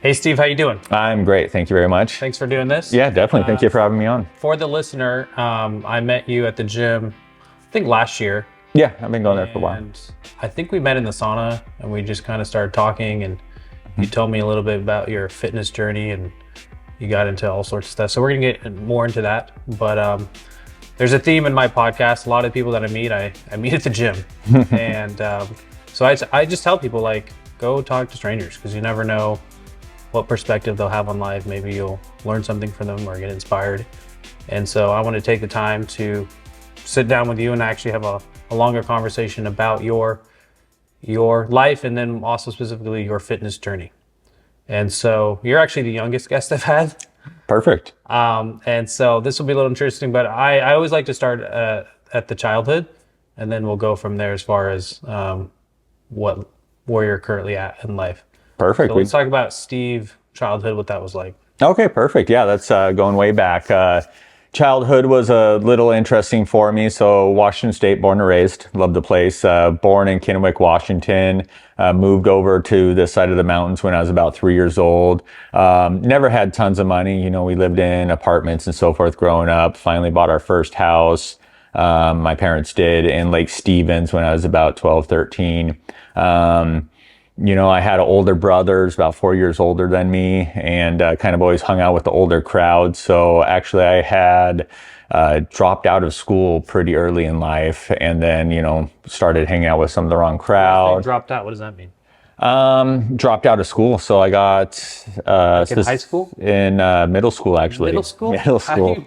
Hey Steve, how you doing? I'm great. Thank you very much. Thanks for doing this. Yeah, definitely. Thank you for having me on. For the listener, I met you at the gym, I think last year, Yeah, I've been going there for a while. and I think we met in the sauna, and we just kind of started talking, and you told me a little bit about your fitness journey, and you got into all sorts of stuff. So we're gonna get more into that, but there's a theme in my podcast. A lot of people that I meet at the gym, and so I just tell people, like, go talk to strangers, because you never know what perspective they'll have on life. Maybe you'll learn something from them or get inspired. And so I want to take the time to sit down with you and actually have a longer conversation about your life, and then also specifically your fitness journey. And so you're actually the youngest guest I've had. Perfect. And so this will be a little interesting, but I always like to start at the childhood, and then we'll go from there as far as where you're currently at in life. Perfect. So let's talk about Steve, childhood, what that was like. Okay, perfect. Yeah, that's going way back. Childhood was a little interesting for me. So Washington State, born and raised, loved the place. Born in Kennewick, Washington. Moved over to this side of the mountains when I was about 3 years old. Never had tons of money. You know, we lived in apartments and so forth growing up. Finally bought our first house. My parents did in Lake Stevens when I was about 12, 13. You know, I had older brothers, about 4 years older than me, and kind of always hung out with the older crowd. So actually I had dropped out of school pretty early in life, and then, you know, started hanging out with some of the wrong crowd. Dropped out, what does that mean? Dropped out of school. So I got Like in high school? In middle school, actually. Middle school? Middle school.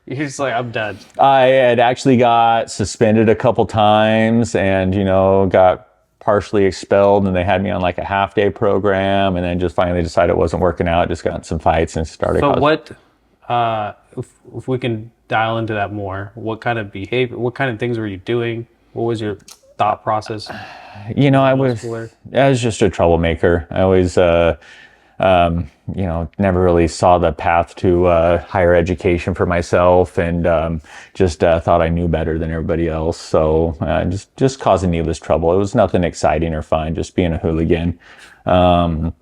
You're just like, I'm done. I had actually got suspended a couple times, and, you know, got partially expelled, and they had me on like a half-day program, and then just finally decided it wasn't working out. Just got in some fights and started. So what, if we can dial into that more, what kind of behavior, what kind of things were you doing? What was your thought process? You know, I was just a troublemaker. I always, you know, never really saw the path to higher education for myself, and just thought I knew better than everybody else. So just causing needless trouble. It was nothing exciting or fun, just being a hooligan. So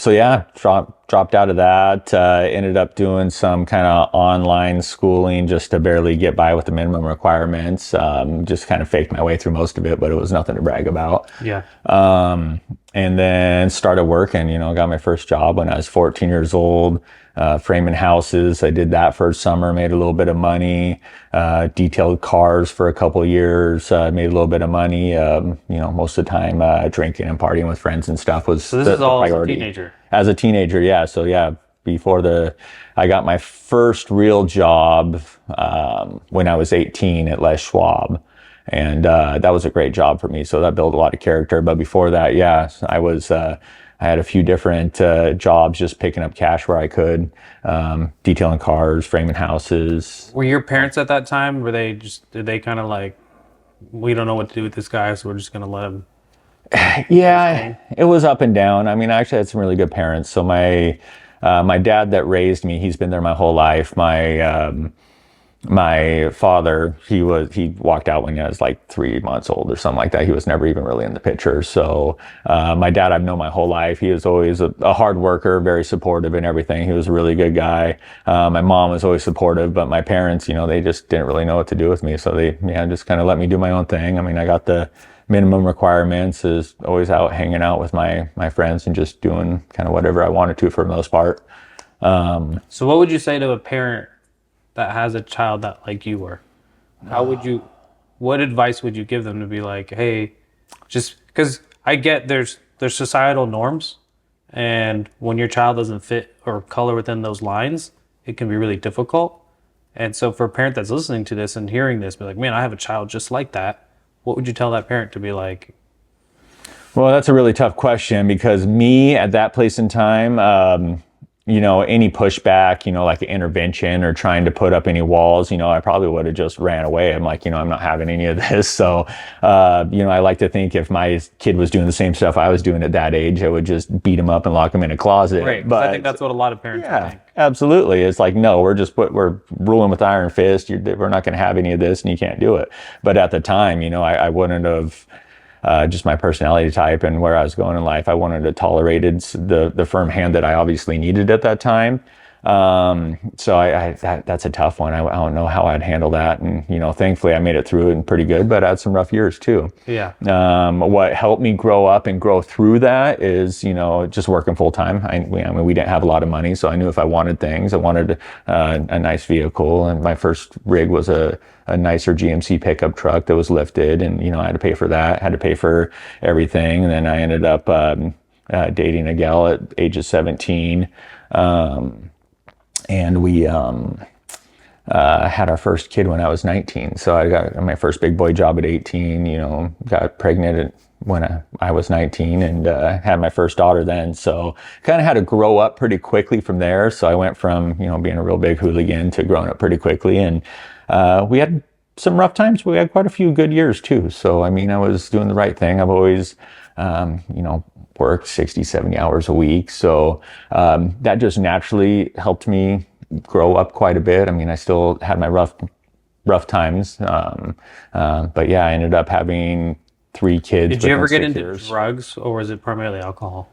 yeah, dropped out of that, ended up doing some kind of online schooling just to barely get by with the minimum requirements. Just kind of faked my way through most of it, but it was nothing to brag about. Yeah. And then started working, you know, got my first job when I was 14 years old, framing houses. I did that for a summer, made a little bit of money, detailed cars for a couple of years, made a little bit of money. You know, most of the time, drinking and partying with friends and stuff was So this is all as a teenager? As a teenager, yeah. So yeah, I got my first real job, when I was 18 at Les Schwab. And that was a great job for me. So that built a lot of character. But before that, yeah, I had a few different jobs, just picking up cash where I could, detailing cars, framing houses. Were your parents at that time, did they kind of like, we don't know what to do with this guy, so we're just going to let him? Yeah, it was up and down. I mean, I actually had some really good parents. So my dad that raised me, he's been there my whole life. My father, he walked out when I was like 3 months old or something like that. He was never even really in the picture. So, my dad, I've known my whole life. He was always a hard worker, very supportive and everything. He was a really good guy. My mom was always supportive, but my parents, you know, they just didn't really know what to do with me. So they, just kind of let me do my own thing. I mean, I got the minimum requirements, is always out hanging out with my friends and just doing kind of whatever I wanted to for the most part. So what would you say to a parent that has a child that like you were? What advice would you give them to be like, hey, just because I get there's societal norms, and when your child doesn't fit or color within those lines, it can be really difficult. And so for a parent that's listening to this and hearing this, be like, man, I have a child just like that. What would you tell that parent to be like? Well, that's a really tough question, because me at that place in time, you know, any pushback, you know, like an intervention or trying to put up any walls, you know, I probably would have just ran away. I'm like, you know, I'm not having any of this. So, you know, I like to think if my kid was doing the same stuff I was doing at that age, I would just beat him up and lock him in a closet. Right. But I think that's what a lot of parents think. Absolutely. It's like, no, we're ruling with iron fist. We're not going to have any of this, and you can't do it. But at the time, you know, I wouldn't have just my personality type and where I was going in life. I wanted to tolerate the firm hand that I obviously needed at that time. So that's a tough one. I don't know how I'd handle that. And, thankfully I made it through it and pretty good, but I had some rough years too. Yeah. What helped me grow up and grow through that is, just working full time. I mean, we didn't have a lot of money, so I knew if I wanted things, I wanted a nice vehicle. And my first rig was a nicer GMC pickup truck that was lifted, and, I had to pay for that, had to pay for everything. And then I ended up, dating a gal at age of 17. And we had our first kid when I was 19. So I got my first big boy job at 18, got pregnant when I was 19 and had my first daughter then. So kind of had to grow up pretty quickly from there. So I went from, being a real big hooligan to growing up pretty quickly. And we had some rough times, but we had quite a few good years too. So, I mean, I was doing the right thing. I've always, worked 60, 70 hours a week. So that just naturally helped me grow up quite a bit. I mean, I still had my rough times. But yeah, I ended up having 3 kids. Did you ever get into drugs, or was it primarily alcohol?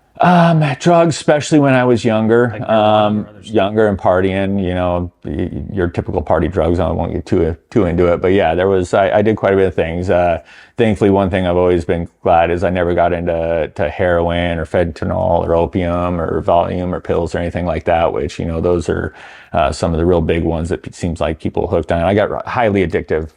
Drugs, especially when I was younger, Like marijuana or other stuff? younger and partying, your typical party drugs. I won't get too into it, but yeah, I did quite a bit of things. Thankfully, one thing I've always been glad is I never got into heroin or fentanyl or opium or Valium or pills or anything like that, which, those are, some of the real big ones that it seems like people hooked on. I got highly addictive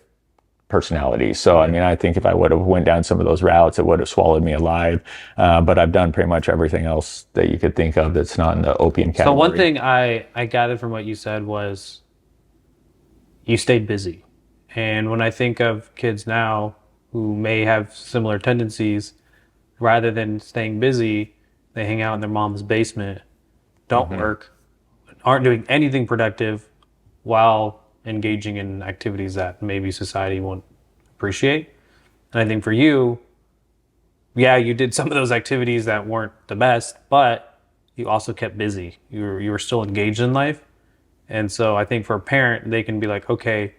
personality. So, I mean, I think if I would have went down some of those routes, it would have swallowed me alive. But I've done pretty much everything else that you could think of that's not in the opium category. So one thing I gathered from what you said was you stayed busy. And when I think of kids now who may have similar tendencies, rather than staying busy, they hang out in their mom's basement, don't work, aren't doing anything productive while engaging in activities that maybe society won't appreciate. And I think for you, yeah, you did some of those activities that weren't the best, but you also kept busy. You were still engaged in life. And so I think for a parent, they can be like, okay,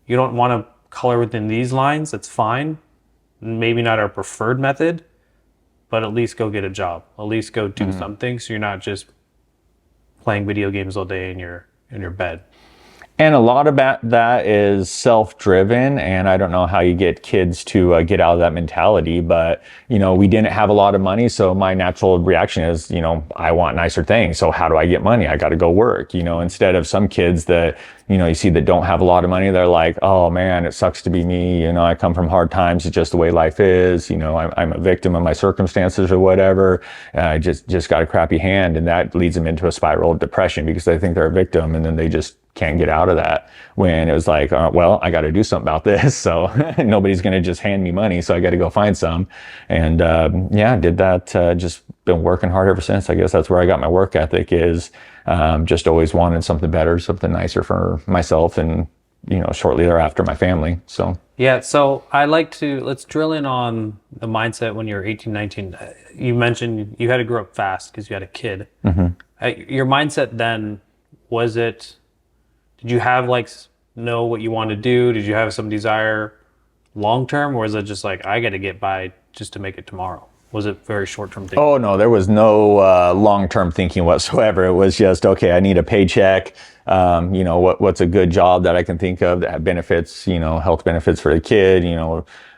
you don't want to color within these lines, that's fine. Maybe not our preferred method, but at least go get a job. At least go do something, so you're not just playing video games all day in your bed. And a lot of that is self-driven, and I don't know how you get kids to get out of that mentality, but, we didn't have a lot of money, so my natural reaction is, I want nicer things, so how do I get money? I got to go work, instead of some kids that, you see that don't have a lot of money, they're like, oh man, it sucks to be me, I come from hard times, it's just the way life is, I'm a victim of my circumstances or whatever, I just got a crappy hand, and that leads them into a spiral of depression because they think they're a victim, and then they just can't get out of that, when it was like, well, I got to do something about this. So nobody's going to just hand me money. So I got to go find some. And did that, just been working hard ever since. I guess that's where I got my work ethic is, just always wanted something better, something nicer for myself and, shortly thereafter my family. So. Yeah. So let's drill in on the mindset when you're 18, 19. You mentioned you had to grow up fast because you had a kid. Your mindset then, did you have know what you want to do? Did you have some desire long term, or is it just like, I got to get by just to make it tomorrow? Was it very short term thinking? Oh no, there was no long term thinking whatsoever. It was just, okay, I need a paycheck. What's a good job that I can think of that benefits, health benefits for the kid,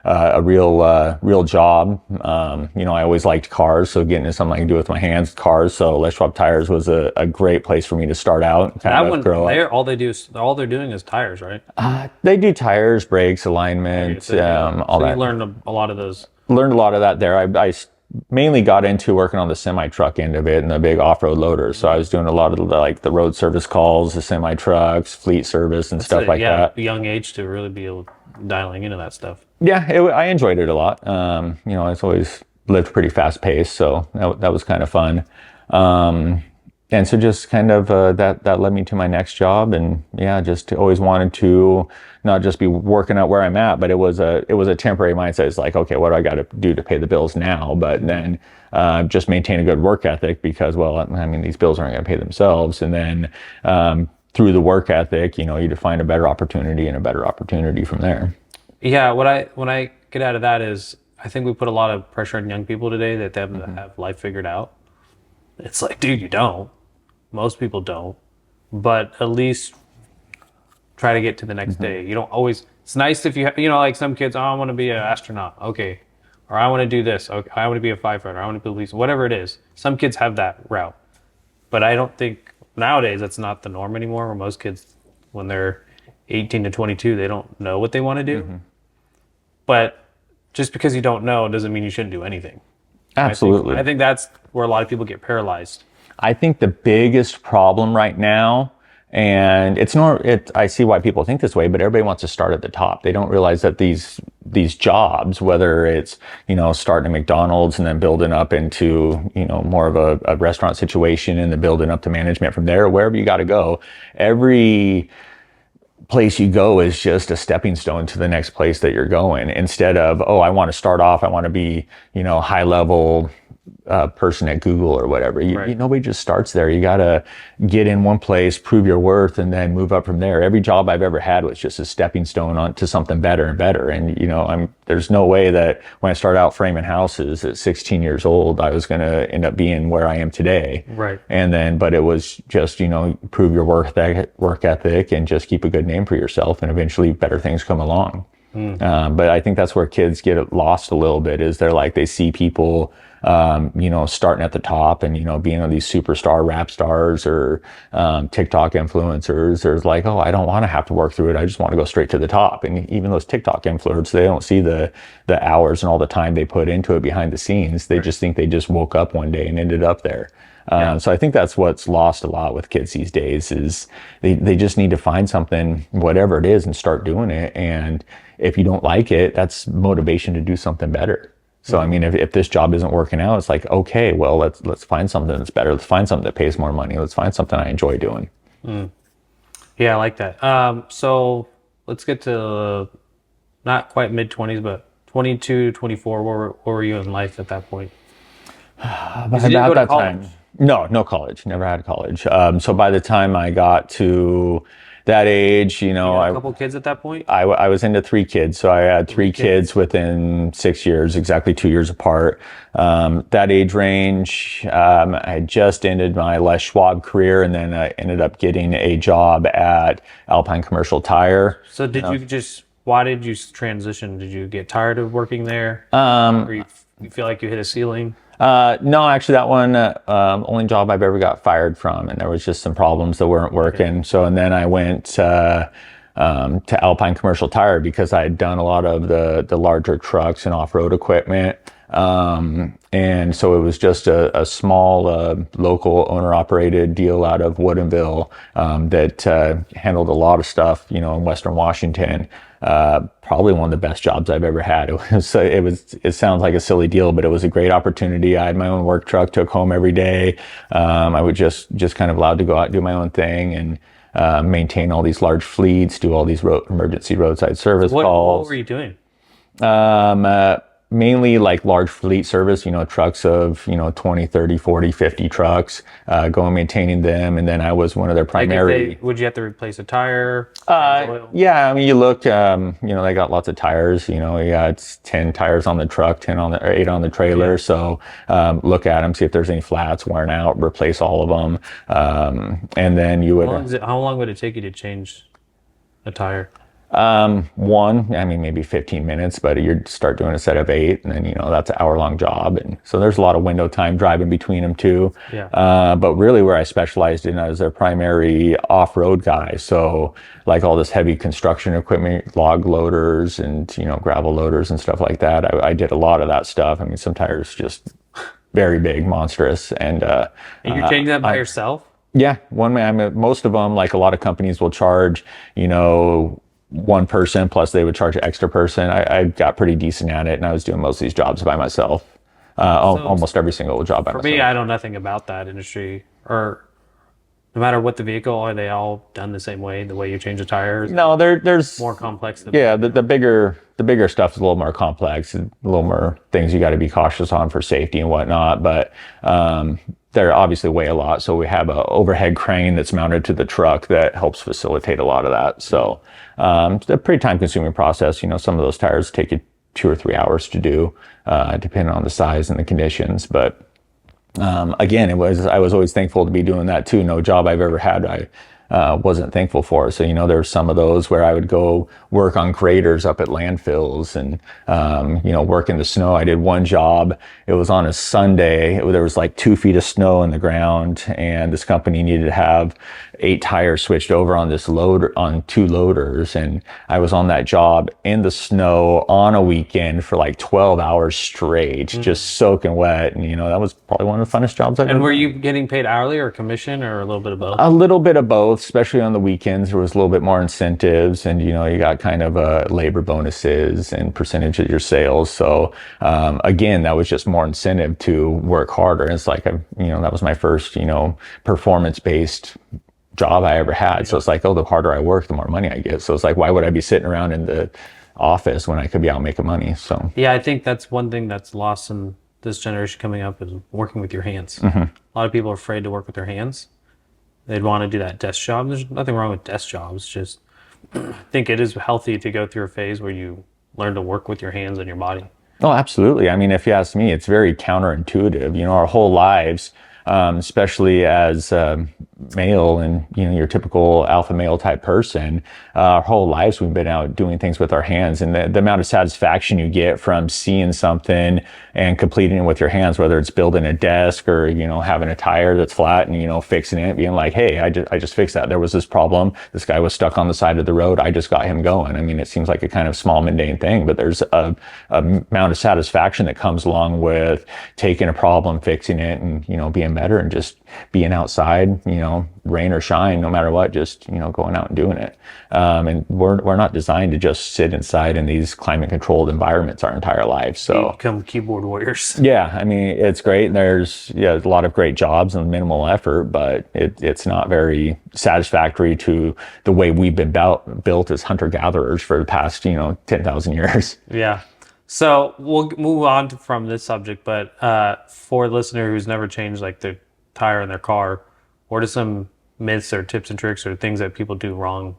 a real job. I always liked cars, so getting into something I can do with my hands, cars. So Les Schwab Tires was a great place for me to start out. All they're doing is tires, right? They do tires, brakes, alignment, all that. You learned a lot of those. Learned a lot of that there. I mainly got into working on the semi-truck end of it and the big off-road loaders. So I was doing a lot of the road service calls, the semi-trucks, fleet service and stuff like that. Yeah, young age to really be able dialing into that stuff. Yeah, I enjoyed it a lot. I've always lived pretty fast paced, so that was kind of fun. And so just kind of that led me to my next job, and yeah, just always wanted to not just be working out where I'm at, but it was a temporary mindset. It's like, okay, what do I got to do to pay the bills now? But then just maintain a good work ethic because, well, I mean, these bills aren't going to pay themselves. And then through the work ethic, you define a better opportunity and a better opportunity from there. Yeah, what I get out of that is I think we put a lot of pressure on young people today that they have life figured out. It's like, dude, you don't. Most people don't. But at least try to get to the next day. You don't always. It's nice if you have, like some kids. Oh, I want to be an astronaut. Okay, or I want to do this. Okay, I want to be a firefighter. I want to be a police. Whatever it is. Some kids have that route, but I don't think nowadays that's not the norm anymore. Where most kids, when they're 18 to 22, they don't know what they want to do. But just because you don't know doesn't mean you shouldn't do anything. Absolutely. I think that's where a lot of people get paralyzed. I think the biggest problem right now, and I see why people think this way, but everybody wants to start at the top. They don't realize that these jobs, whether it's, starting at McDonald's and then building up into, more of a restaurant situation and then building up to management from there, wherever you got to go, every place you go is just a stepping stone to the next place that you're going, instead of, oh, I want to start off, I want to be, high level person at Google or whatever. Nobody just starts there. You got to get in one place, prove your worth, and then move up from there. Every job I've ever had was just a stepping stone on to something better and better. And, there's no way that when I started out framing houses at 16 years old, I was going to end up being where I am today. Right. And then, but it was just, prove your work ethic and just keep a good name for yourself, and eventually better things come along. But I think that's where kids get lost a little bit, is they see people, starting at the top and, being on these superstar rap stars or TikTok influencers. There's like, oh, I don't want to have to work through it. I just want to go straight to the top. And even those TikTok influencers, they don't see the hours and all the time they put into it behind the scenes. They just think they just woke up one day and ended up there. So I think that's what's lost a lot with kids these days, is they just need to find something, whatever it is, and start doing it. And if you don't like it, that's motivation to do something better. So, I mean, if this job isn't working out, it's like, okay, well, let's find something that's better. Let's find something that pays more money. Let's find something I enjoy doing. Yeah, I like that. So let's get to not quite mid-20s, but 22, 24. Where were you in life at that point? About that time. No college. Never had college. So by the time I got to that age, You had a couple kids at that point? I was into 3 kids. So I had 3 kids within 6 years, exactly 2 years apart. That age range, I just ended my Les Schwab career, and then I ended up getting a job at Alpine Commercial Tire. So why did you transition? Did you get tired of working there? Or you feel like you hit a ceiling? No, actually that one, only job I've ever got fired from, and there was just some problems that weren't working. Okay. So, and then I went, to Alpine Commercial Tire because I had done a lot of the larger trucks and off-road equipment. And so it was just a small, local owner operated deal out of Woodinville, that, handled a lot of stuff, in Western Washington. Probably one of the best jobs I've ever had. It sounds like a silly deal, but it was a great opportunity. I had my own work truck, took home every day. I would just kind of allowed to go out and do my own thing and, maintain all these large fleets, do all these emergency roadside service calls. What were you doing? Mainly like large fleet service, trucks of, 20, 30, 40, 50 trucks, going maintaining them. And then I was one of their primary. Would you have to replace a tire? Yeah, I mean, you look, they got lots of tires, you got 10 tires on the truck, 8 on the trailer. Yeah. So, look at them, see if there's any flats wearing out, replace all of them. And then you would. How long would it take you to change a tire? Maybe 15 minutes, but you'd start doing a set of 8, and then, that's an hour-long job. And so there's a lot of window time driving between them too. Yeah. But really where I specialized in, I was their primary off-road guy. So like all this heavy construction equipment, log loaders and, gravel loaders and stuff like that. I did a lot of that stuff. I mean, some tires just very big, monstrous. And you're changing that by yourself? Yeah. Most of them, like a lot of companies will charge, one person plus they would charge an extra person. I got pretty decent at it, and I was doing most of these jobs by myself. Almost every single job by myself. For me, I know nothing about that industry. Or no matter what the vehicle, are they all done the same way? The way you change the tires? No, there's more complex. The bigger stuff is a little more complex. A little more things you got to be cautious on for safety and whatnot. But they're obviously weigh a lot. So we have a overhead crane that's mounted to the truck that helps facilitate a lot of that. So it's a pretty time consuming process. Some of those tires take you 2 or 3 hours to do, depending on the size and the conditions. But again, I was always thankful to be doing that too. No job I've ever had I wasn't thankful for. So, there's some of those where I would go work on graders up at landfills and, work in the snow. I did one job. It was on a Sunday. There was like 2 feet of snow in the ground, and this company needed to have 8 tires switched over on this loader, on 2 loaders. And I was on that job in the snow on a weekend for like 12 hours straight, just soaking wet. And, that was probably one of the funnest jobs I've ever And were done. you getting paid hourly or commission or a little bit of both? A little bit of both, especially on the weekends. There was a little bit more incentives, and you got kind of labor bonuses and percentage of your sales. So again, that was just more incentive to work harder. And it's like that was my first performance-based job I ever had. So it's like, the harder I work, the more money I get. So it's like, why would I be sitting around in the office when I could be out making money? So yeah, I think that's one thing that's lost in this generation coming up is working with your hands. A lot of people are afraid to work with their hands. They'd want to do that desk job. There's nothing wrong with desk jobs. Just I think it is healthy to go through a phase where you learn to work with your hands and your body. Oh, absolutely. I mean, if you ask me, it's very counterintuitive. Our whole lives, especially as male and your typical alpha male type person, our whole lives we've been out doing things with our hands, and the amount of satisfaction you get from seeing something and completing it with your hands, whether it's building a desk or having a tire that's flat and fixing it, being like, hey, I just fixed that. There was this problem, this guy was stuck on the side of the road, I just got him going. I mean, it seems like a kind of small mundane thing, but there's a amount of satisfaction that comes along with taking a problem, fixing it, and being better, and just being outside, rain or shine, no matter what, just going out and doing it. And we're not designed to just sit inside in these climate controlled environments our entire lives. So You become keyboard warriors. yeah, I mean, it's great. There's a lot of great jobs and minimal effort, but it's not very satisfactory to the way we've been built as hunter gatherers for the past 10,000 years. Yeah. So we'll move on from this subject, but for a listener who's never changed like the tire in their car, what are some myths or tips and tricks or things that people do wrong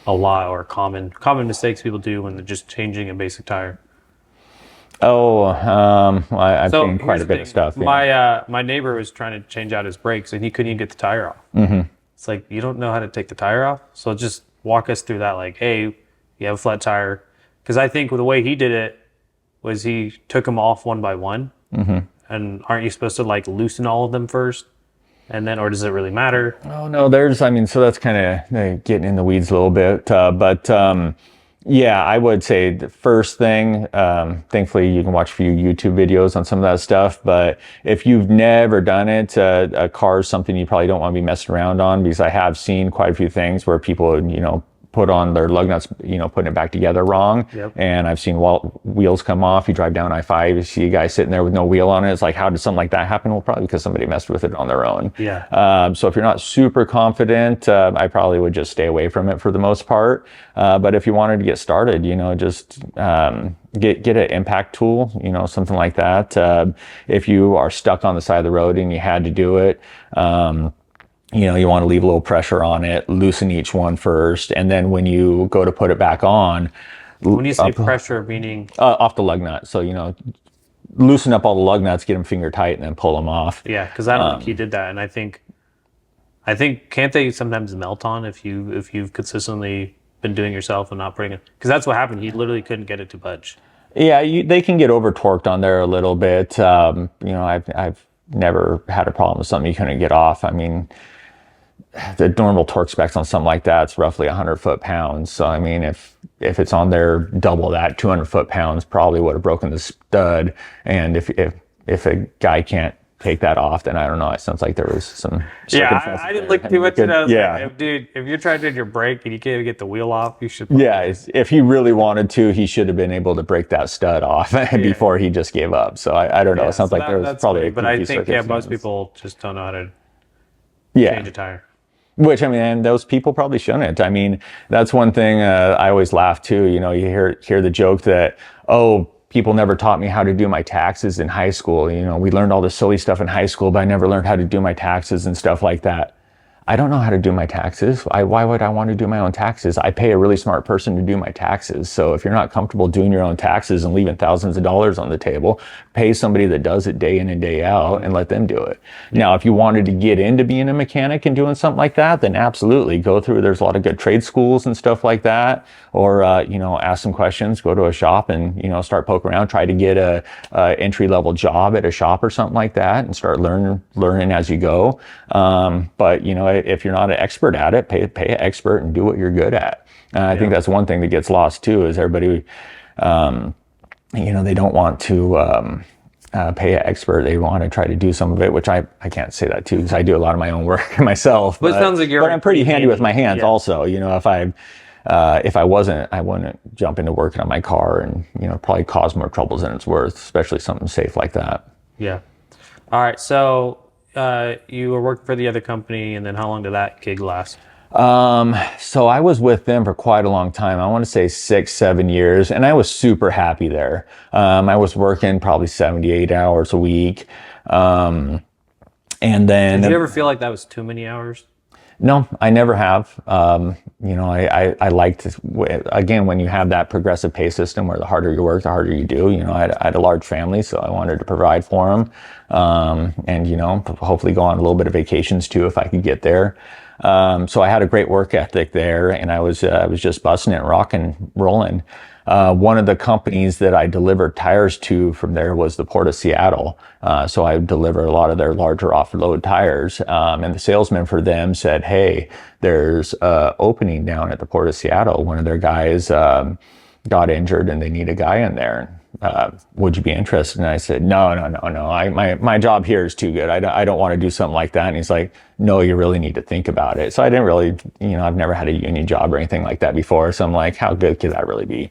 a lot, or common mistakes people do when they're just changing a basic tire? Oh, I've seen quite here's a the bit of thing. stuff. Yeah. My neighbor was trying to change out his brakes and he couldn't even get the tire off. It's like, you don't know how to take the tire off? So just walk us through that. Like, hey, you have a flat tire. Because I think the way he did it was he took them off one by one. And aren't you supposed to like loosen all of them first? And then, or does it really matter? Oh, no, so that's kind of getting in the weeds a little bit. But yeah, I would say the first thing, thankfully you can watch a few YouTube videos on some of that stuff. But if you've never done it, a car is something you probably don't want to be messing around on, because I have seen quite a few things where people, put on their lug nuts, putting it back together wrong. Yep. And I've seen wheels come off. You drive down I-5, you see a guy sitting there with no wheel on it. It's like, how did something like that happen? Well, probably because somebody messed with it on their own. Yeah. So if you're not super confident, I probably would just stay away from it for the most part. But if you wanted to get started, just get an impact tool, something like that. If you are stuck on the side of the road and you had to do it, you want to leave a little pressure on it, loosen each one first, and then when you go to put it back on, When you say pressure, meaning off the lug nut. So, loosen up all the lug nuts, get them finger tight, and then pull them off. yeah, because I don't think he did that, and I think can't they sometimes melt on if you've consistently been doing yourself and not putting it? Because that's what happened. He literally couldn't get it to budge. Yeah, they can get over torqued on there a little bit. I've never had a problem with something you couldn't get off. I mean, the normal torque specs on something like that, it's roughly 100 foot-pounds. So, I mean, if it's on there double that, 200 foot-pounds probably would have broken the stud. And if a guy can't take that off, then I don't know. It sounds like there was some. Yeah, I didn't look too much into that. Yeah, Dude, if you're trying to do your brake and you can't even get the wheel off, you should. Yeah, if he really wanted to, he should have been able to break that stud off before he just gave up. So I don't know. It sounds like there was probably a but I few think circumstances. most people just don't know how to change a tire. Which, I mean, and those people probably shouldn't. I mean, that's one thing I always laugh too. You hear the joke that, oh, people never taught me how to do my taxes in high school. We learned all this silly stuff in high school, but I never learned how to do my taxes and stuff like that. I don't know how to do my taxes. Why would I want to do my own taxes? I pay a really smart person to do my taxes. So if you're not comfortable doing your own taxes and leaving thousands of dollars on the table, pay somebody that does it day in and day out and let them do it. Now, if you wanted to get into being a mechanic and doing something like that, then absolutely go through. There's a lot of good trade schools and stuff like that. Or, ask some questions, go to a shop and, start poking around, try to get a entry level job at a shop or something like that and start learning as you go. But, if you're not an expert at it, pay an expert and do what you're good at. I think that's one thing that gets lost too, is everybody, they don't want to pay an expert. They want to try to do some of it, which I can't say that too, because I do a lot of my own work myself. But it sounds like but I'm pretty handy with my hands also. If I wasn't, I wouldn't jump into working on my car and, probably cause more troubles than it's worth, especially something safe like that. Yeah. All right. So you were working for the other company, and then how long did that gig last? So I was with them for quite a long time. I want to say 6-7 years, and I was super happy there. I was working probably 78 hours a week. And then... Did you ever feel like that was too many hours? No, I never have. I liked, again, when you have that progressive pay system where the harder you work, the harder you do. I had a large family, so I wanted to provide for them. And hopefully go on a little bit of vacations too if I could get there. So I had a great work ethic there, and I was just busting it, rocking, rolling. One of the companies that I delivered tires to from there was the Port of Seattle. So I delivered a lot of their larger off-road tires. And the salesman for them said, "Hey, there's an opening down at the Port of Seattle. One of their guys got injured and they need a guy in there. Would you be interested?" And I said, no. My job here is too good. I don't want to do something like that. And he's like, "No, you really need to think about it." So I didn't really, I've never had a union job or anything like that before. So I'm like, how good could that really be?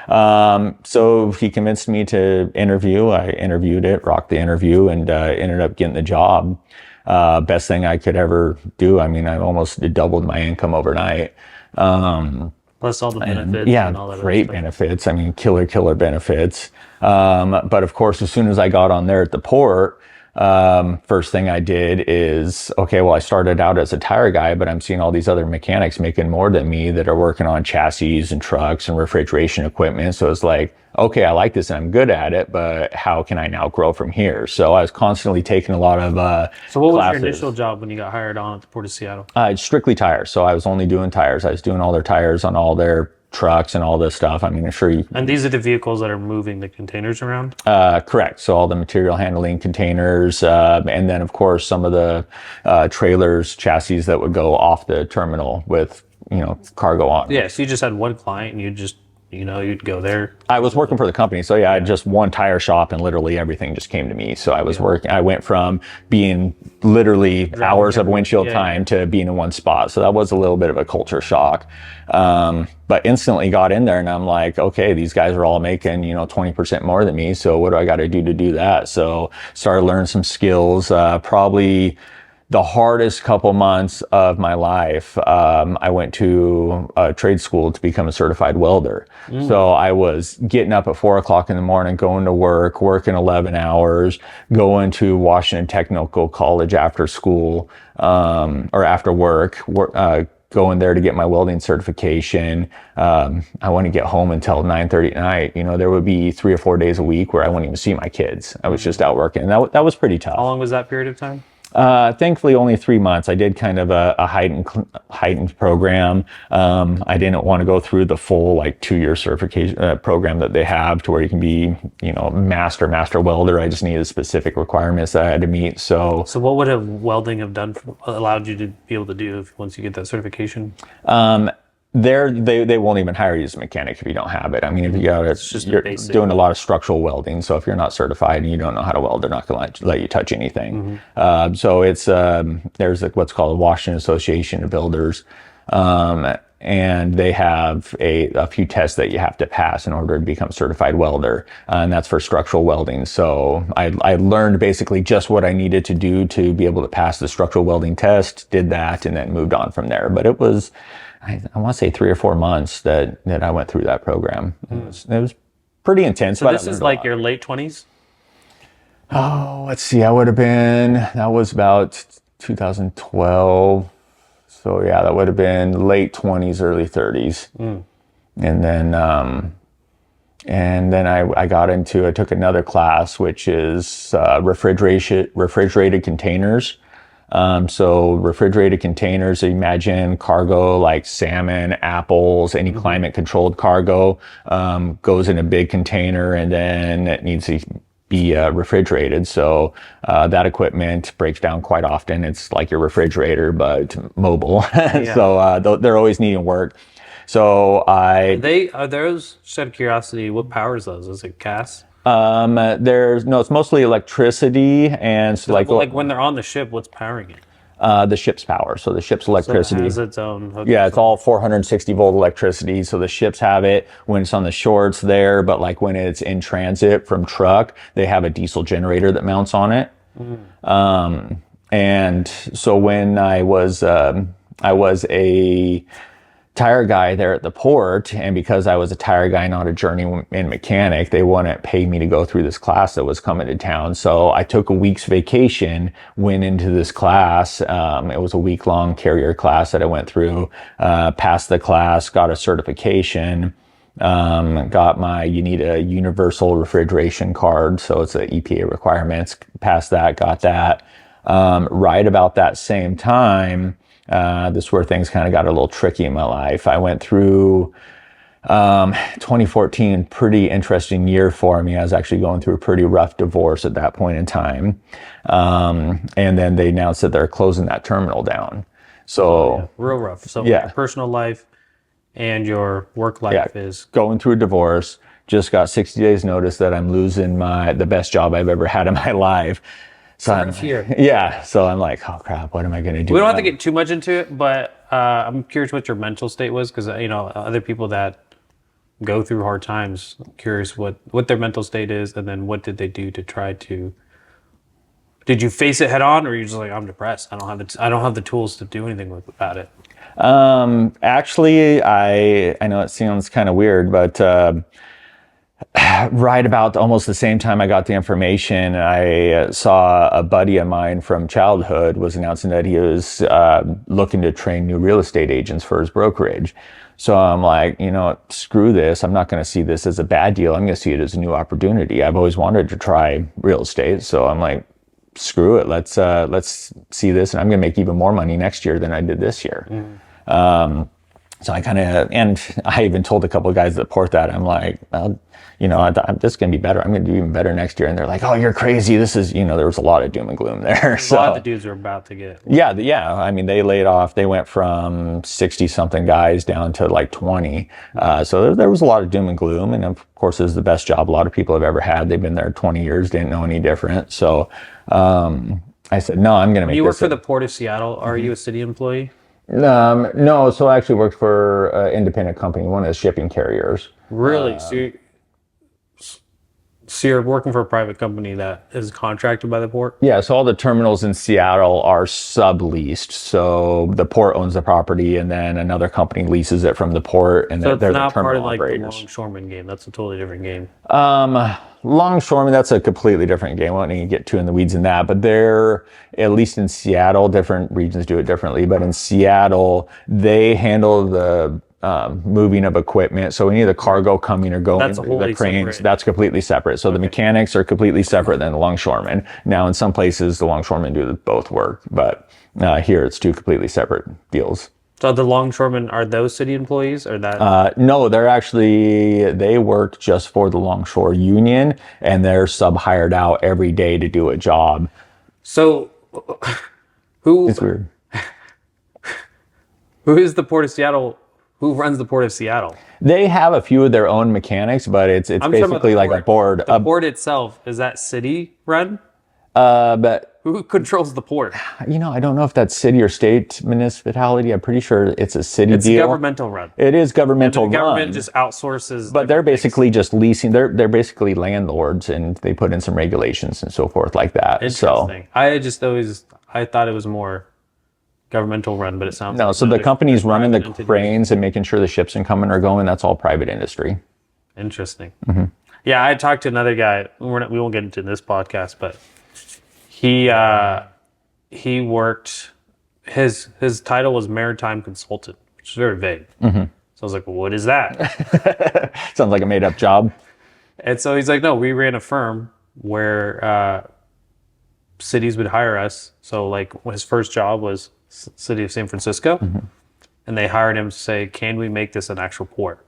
So he convinced me to interview. I interviewed it, rocked the interview, and ended up getting the job. Best thing I could ever do. I mean, I almost doubled my income overnight. Plus all the benefits. And all that great benefits. I mean, killer benefits. But of course, as soon as I got on there at the port, first thing I did is, I started out as a tire guy, but I'm seeing all these other mechanics making more than me that are working on chassis and trucks and refrigeration equipment. So it's like, okay, I like this and I'm good at it, but how can I now grow from here? So I was constantly taking a lot of So what classes. was your initial job when you got hired on at the Port of Seattle? Strictly tires. So I was only doing tires. I was doing all their tires on all their trucks and all this stuff. I mean, I'm sure you... And these are the vehicles that are moving the containers around? Correct. So all the material handling containers, and then of course some of the trailers, chassis that would go off the terminal with, cargo on. Yeah, so you just had one client and you just, you'd go there. I was working for the company. So I had just one tire shop and literally everything just came to me. So I went from being literally hours of windshield time to being in one spot. So that was a little bit of a culture shock. But instantly got in there and I'm like, okay, these guys are all making, 20% more than me. So what do I got to do that? So started learning some skills, probably the hardest couple months of my life. I went to a trade school to become a certified welder. So I was getting up at 4:00 in the morning, going to work, working 11 hours, going to Washington Technical College after school, or after work, going there to get my welding certification. I wouldn't get home until 9:30 at night. There would be 3 or 4 days a week where I wouldn't even see my kids. I was just out working. And that was pretty tough. How long was that period of time? Thankfully only 3 months. I did kind of a heightened program. I didn't want to go through the full 2-year certification program that they have to where you can be, master welder. I just needed specific requirements that I had to meet. So what would welding have allowed you to be able to do once you get that certification? They won't even hire you as a mechanic if you don't have it. I mean, if you're doing a lot of structural welding. So if you're not certified and you don't know how to weld, they're not going to let you touch anything. So it's, there's what's called the Washington Association of Builders. And they have a few tests that you have to pass in order to become a certified welder. And that's for structural welding. So I learned basically just what I needed to do to be able to pass the structural welding test, did that, and then moved on from there. But it was, I want to say 3 or 4 months that I went through that program. It was pretty intense. So this is like your late 20s? Oh, let's see. That was about 2012. So yeah, that would have been late 20s, early 30s. And then I took another class, which is refrigerated containers. So refrigerated containers, imagine cargo like salmon, apples, any climate controlled cargo, goes in a big container and then it needs to be refrigerated. So that equipment breaks down quite often. It's like your refrigerator, but mobile. So they're always needing work. So Are those, just out of curiosity, what powers those? Is it gas? it's mostly electricity and so Like when they're on the ship, what's powering it? the ship's power. So the ship's So it electricity. has its own hookup. Yeah, it's all 460 volt electricity. So the ships have it when it's on the shore, it's there. But like when it's in transit from truck, they have a diesel generator that mounts on it. And so when I was a tire guy there at the port, and because I was a tire guy, not a journeyman mechanic, they wouldn't pay me to go through this class that was coming to town. So I took a week's vacation, went into this class. It was a week-long carrier class that I went through, passed the class, got a certification, you need a universal refrigeration card, so it's an EPA requirements, passed that, got that. Right about that same time, this is where things kind of got a little tricky in my life. I went through 2014, pretty interesting year for me. I was actually going through a pretty rough divorce at that point in time. And then they announced that they're closing that terminal down. So real rough. So your personal life and your work life is going through a divorce. Just got 60 days notice that I'm losing the best job I've ever had in my life. So I'm like, oh crap, what am I going to do? We don't have to get too much into it, but I'm curious what your mental state was, because other people that go through hard times, I'm curious what their mental state is, and then what did they do to try to? Did you face it head on, or are you just like, I'm depressed, I don't have the tools to do anything about it? Actually, I know it sounds kind of weird, but right about almost the same time I got the information, I saw a buddy of mine from childhood was announcing that he was looking to train new real estate agents for his brokerage. So I'm like, screw this. I'm not going to see this as a bad deal. I'm going to see it as a new opportunity. I've always wanted to try real estate. So I'm like, screw it. Let's see this. And I'm going to make even more money next year than I did this year. So and I even told a couple of guys that port that, I'm like, well, this is going to be better. I'm going to do even better next year. And they're like, oh, you're crazy. This is, there was a lot of doom and gloom there. A lot of the dudes are about to get. Yeah. I mean, they laid off, they went from 60 something guys down to like 20. So there was a lot of doom and gloom. And of course, it was the best job a lot of people have ever had. They've been there 20 years, didn't know any different. So I said, no, I'm going to make this. You work for the Port of Seattle. Are you a city employee? No, so I actually worked for an independent company, one of the shipping carriers. Really? So you're working for a private company that is contracted by the port? Yeah, so all the terminals in Seattle are subleased. So the port owns the property, and then another company leases it from the port, and so they're it's not the terminal part of like operators. the longshoreman game. That's a totally different game. Longshoreman, that's a completely different game. I won't even get too in the weeds in that, but they're, at least in Seattle, different regions do it differently, but in Seattle, they handle the moving of equipment. So any of the cargo coming or going, the cranes, that's completely separate. So the mechanics are completely separate than the longshoremen. Now, in some places, the longshoremen do both work, but here it's two completely separate deals. So the longshoremen, are those city employees, or that? No, they work just for the Longshore Union, and they're sub-hired out every day to do a job. So It's weird. Who is the Port of Seattle? Who runs the Port of Seattle? They have a few of their own mechanics, but it's basically like a board. The port itself, is that city run? But who controls the port? I don't know if that's city or state municipality. I'm pretty sure it's a city deal. It's governmental run. It is governmental run. The government just outsources. But they're basically just leasing. They're basically landlords, and they put in some regulations and so forth like that. Interesting. I thought it was more governmental run, but it sounds no. Like so the company's running the cranes and making sure the ships incoming are going. That's all private industry. Interesting. Mm-hmm. Yeah, I talked to another guy. We won't get into this podcast, but he worked his title was maritime consultant, which is very vague. So I was like, well, what is that? Sounds like a made up job. And so he's like, no, we ran a firm where cities would hire us. So like his first job was city of San Francisco, and they hired him to say, can we make this an actual port?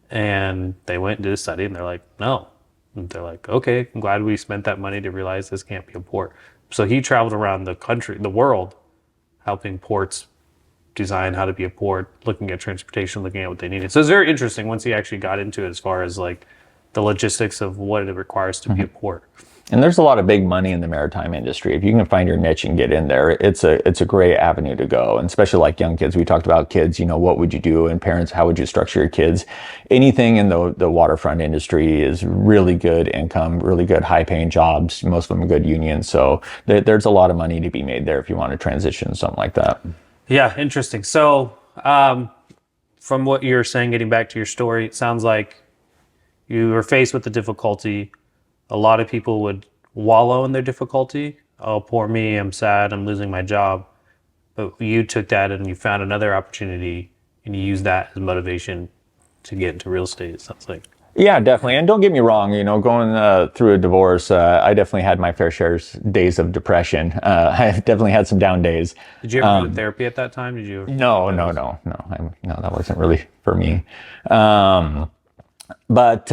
And they went and did a study, and they're like, no. And they're like, okay, I'm glad we spent that money to realize this can't be a port. So he traveled around the country, the world, helping ports design how to be a port, looking at transportation, looking at what they needed. So it's very interesting once he actually got into it as far as like the logistics of what it requires to be a port. And there's a lot of big money in the maritime industry. If you can find your niche and get in there, it's a great avenue to go. And especially like young kids, we talked about kids, what would you do? And parents, how would you structure your kids? Anything in the waterfront industry is really good income, really good high paying jobs, most of them good unions. So there's a lot of money to be made there if you want to transition something like that. Yeah, interesting. So from what you're saying, getting back to your story, it sounds like you were faced with the difficulty. A lot of people would wallow in their difficulty. Oh, poor me, I'm sad, I'm losing my job. But you took that and you found another opportunity and you used that as motivation to get into real estate, it sounds like. Yeah, definitely. And don't get me wrong, going through a divorce, I definitely had my fair share of days of depression. I definitely had some down days. Did you ever go to therapy at that time? Did you? No, that wasn't really for me. But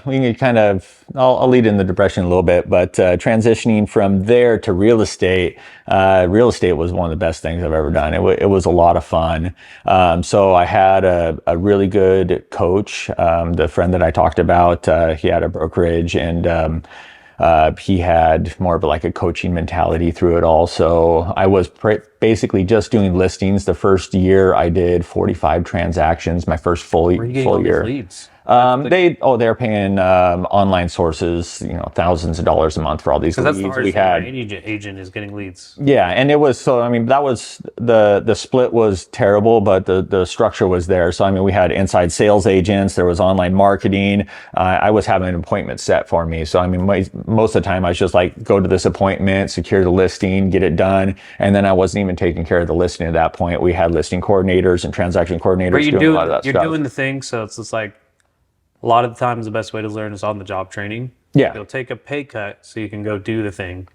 we can kind of, I'll lead in the depression a little bit, but transitioning from there to real estate was one of the best things I've ever done. It was a lot of fun. So I had a really good coach, the friend that I talked about, he had a brokerage, and he had more of like a coaching mentality through it all. So I was basically just doing listings. The first year I did 45 transactions, my first full year. Leads? They're paying online sources, thousands of dollars a month for all these leads. That's the hardest thing. Any agent is getting leads. Yeah, and it was that was the split was terrible, but the structure was there. So we had inside sales agents, there was online marketing. I was having an appointment set for me. So most of the time I was just like, go to this appointment, secure the listing, get it done, and then I wasn't even taking care of the listing at that point. We had listing coordinators and transaction coordinators doing a lot of that stuff. You're doing the thing, so it's just like, a lot of the times the best way to learn is on the job training. Yeah. You'll take a pay cut so you can go do the thing.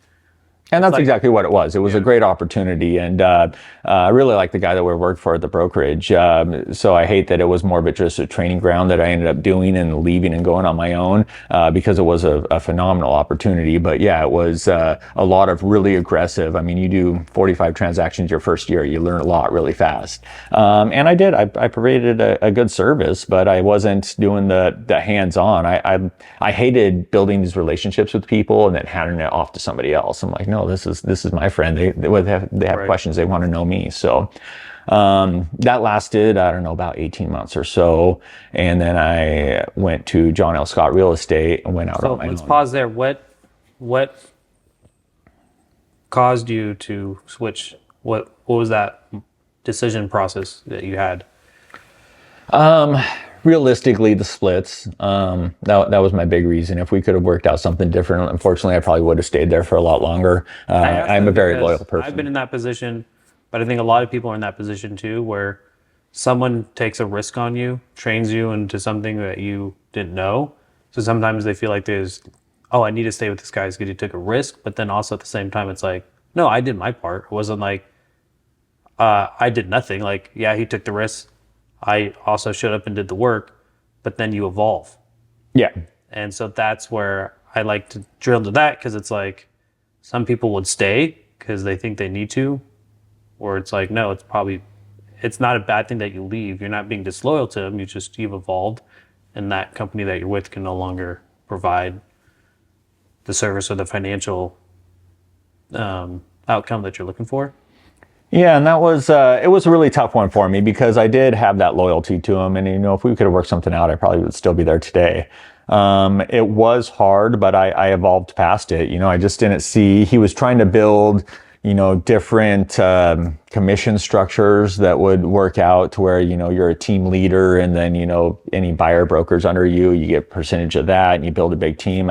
And that's exactly what it was. It was a great opportunity. And I really like the guy that we worked for at the brokerage. So I hate that it was more of just a training ground that I ended up doing and leaving and going on my own because it was a phenomenal opportunity. But yeah, it was a lot of really aggressive. You do 45 transactions your first year, you learn a lot really fast. And I did. I provided a good service, but I wasn't doing the hands-on. I hated building these relationships with people and then handing it off to somebody else. I'm like, no, this is my friend. They have questions. They want to know me. So that lasted, I don't know, about 18 months or so. And then I went to John L. Scott Real Estate and went out on my own. Let's pause there. What caused you to switch? What was that decision process that you had? Realistically, the splits. That was my big reason. If we could have worked out something different, unfortunately, I probably would have stayed there for a lot longer. I'm a very loyal person. I've been in that position, but I think a lot of people are in that position too, where someone takes a risk on you, trains you into something that you didn't know. So sometimes they feel like I need to stay with this guy because he took a risk. But then also at the same time, it's like, no, I did my part. It wasn't like I did nothing. Like, yeah, he took the risk. I also showed up and did the work, but then you evolve. Yeah. And so that's where I like to drill into that, because it's like some people would stay because they think they need to, or it's like, no, it's not a bad thing that you leave. You're not being disloyal to them. You've evolved, and that company that you're with can no longer provide the service or the financial outcome that you're looking for. Yeah, and that was it was a really tough one for me because I did have that loyalty to him, and if we could have worked something out, I probably would still be there today. It was hard, but I evolved past it. I just didn't see he was trying to build different commission structures that would work out to where you're a team leader, and then any buyer brokers under you get a percentage of that, and you build a big team.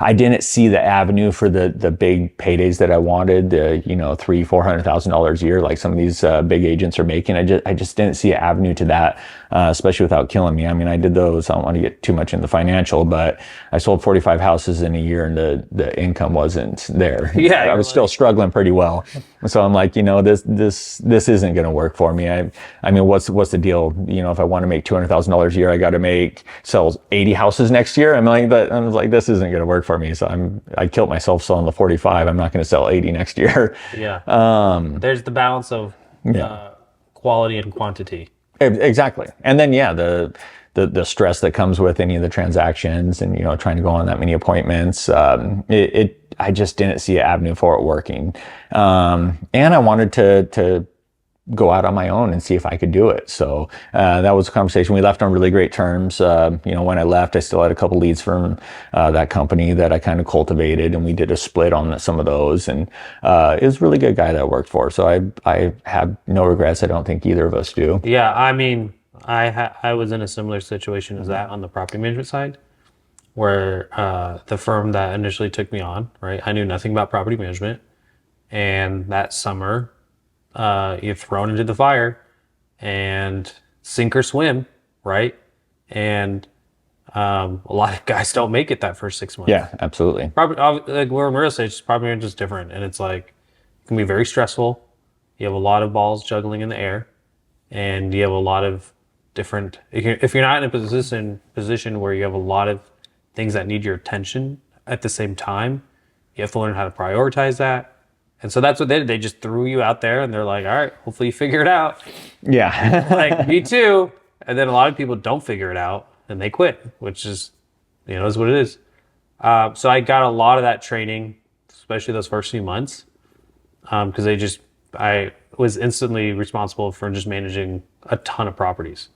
I didn't see the avenue for the big paydays that I wanted, $300,000-$400,000 a year, like some of these big agents are making. I just didn't see an avenue to that, especially without killing me. I mean, I did those. I don't want to get too much into the financial, but I sold 45 houses in a year, and the income wasn't there. Yeah, I was still struggling pretty well. So I'm like, this isn't going to work for me. I mean, what's the deal? If I want to make $200,000 a year, I got to sell 80 houses next year. I was like, this isn't going to work for me. So I killed myself selling the 45. I'm not going to sell 80 next year. Yeah. There's the balance of quality and quantity. Exactly. And then, the stress that comes with any of the transactions and, trying to go on that many appointments. I just didn't see an avenue for it working. And I wanted to go out on my own and see if I could do it. So that was a conversation. We left on really great terms. When I left, I still had a couple leads from that company that I kind of cultivated, and we did a split on some of those. And it was a really good guy that I worked for. So I have no regrets. I don't think either of us do. Yeah, I mean, I was in a similar situation as that on the property management side, where the firm that initially took me on, right? I knew nothing about property management, and that summer, you're thrown into the fire and sink or swim, right? And a lot of guys don't make it that first 6 months. Yeah, absolutely. Probably like we're in real estate, property management is different, and it's like it can be very stressful. You have a lot of balls juggling in the air, and you have a lot of different. If you're not in a position where you have a lot of things that need your attention at the same time, you have to learn how to prioritize that. And so that's what they did. They just threw you out there, and they're like, all right, hopefully you figure it out. Yeah. Like, me too. And then a lot of people don't figure it out, and they quit, which is, is what it is. So I got a lot of that training, especially those first few months, because I was instantly responsible for just managing a ton of properties.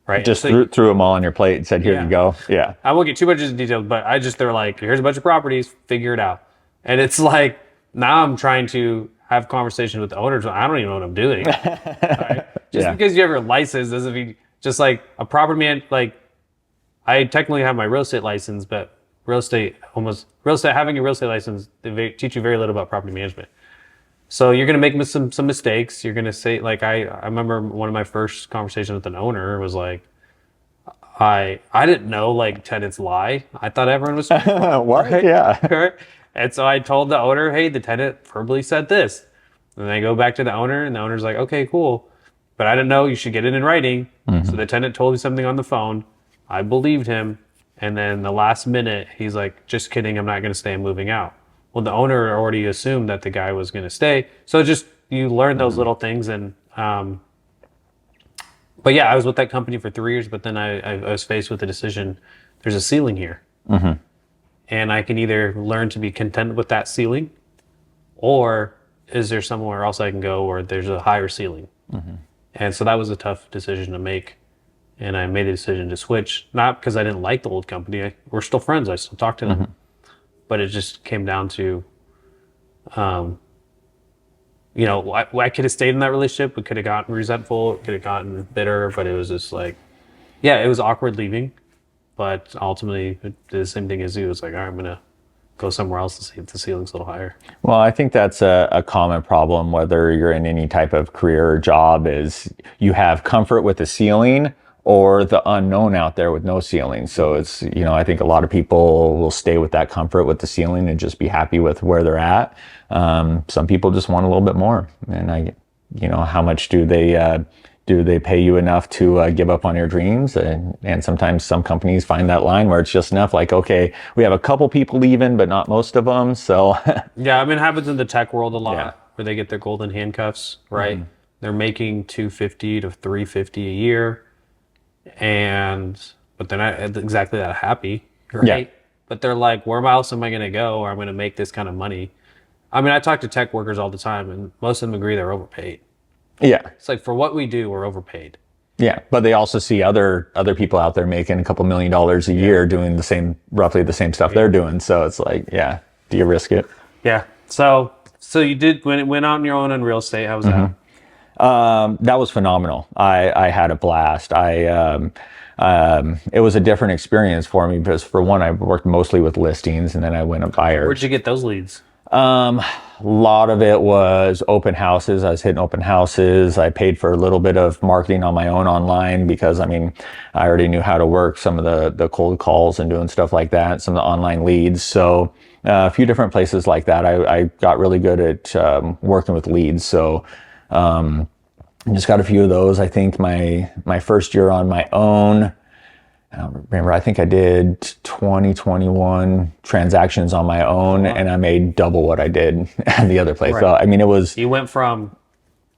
Right. Just threw them all on your plate and said, here you go. Yeah. I won't get too much into details, but they're like, here's a bunch of properties, figure it out. And it's like, now I'm trying to have conversations with the owners. I don't even know what I'm doing. Right? Just because you have your license doesn't mean, just like a property man, like I technically have my real estate license, but having a real estate license, they teach you very little about property management. So you're going to make some mistakes. You're going to say, like, I remember one of my first conversations with an owner was like, I didn't know, like, tenants lie. I thought everyone was what? Right? Yeah. And so I told the owner, hey, the tenant verbally said this. And I go back to the owner, and the owner's like, okay, cool. But I didn't know, you should get it in writing. Mm-hmm. So the tenant told me something on the phone. I believed him. And then the last minute, he's like, just kidding, I'm not going to stay, I'm moving out. Well, the owner already assumed that the guy was going to stay. So just, you learn those little things. And, but yeah, I was with that company for 3 years, but then I was faced with the decision, there's a ceiling here. Mm-hmm. And I can either learn to be content with that ceiling, or is there somewhere else I can go where there's a higher ceiling? Mm-hmm. And so that was a tough decision to make. And I made the decision to switch, not because I didn't like the old company. We're still friends. I still talk to them. Mm-hmm. But it just came down to, I could have stayed in that relationship. We could have gotten resentful. Could have gotten bitter. But it was just like, it was awkward leaving. But ultimately, it did the same thing as you. It was like, all right, I'm going to go somewhere else to see if the ceiling's a little higher. Well, I think that's a common problem, whether you're in any type of career or job, is you have comfort with the ceiling or the unknown out there with no ceiling. So it's, I think a lot of people will stay with that comfort with the ceiling and just be happy with where they're at. Some people just want a little bit more. And how much do they pay you enough to give up on your dreams? And sometimes some companies find that line where it's just enough, like, okay, we have a couple people leaving, but not most of them. So yeah, I mean, it happens in the tech world a lot, where they get their golden handcuffs, right? Mm-hmm. They're making $250 to $350 a year. But they're not exactly that happy, right? Yeah. But they're like, where else am I going to go where I'm going to make this kind of money? I mean, I talk to tech workers all the time, and most of them agree they're overpaid. Yeah. It's like, for what we do, we're overpaid. Yeah, but they also see other people out there making a couple $1 million a year doing roughly the same stuff they're doing. So it's like, do you risk it? Yeah. So you did, when it went out on your own in real estate, how was that? That was phenomenal. I had a blast. I it was a different experience for me because for one, I worked mostly with listings and then I went to buyers. Where'd you get those leads? A lot of it was open houses. I was hitting open houses. I paid for a little bit of marketing on my own online because I already knew how to work some of the cold calls and doing stuff like that, some of the online leads. So a few different places like that. I got really good at working with leads. So just got a few of those. I think my first year on my own, I don't remember, I think I did 21 transactions on my own and I made double what I did at the other place. Right. So, it was... You went from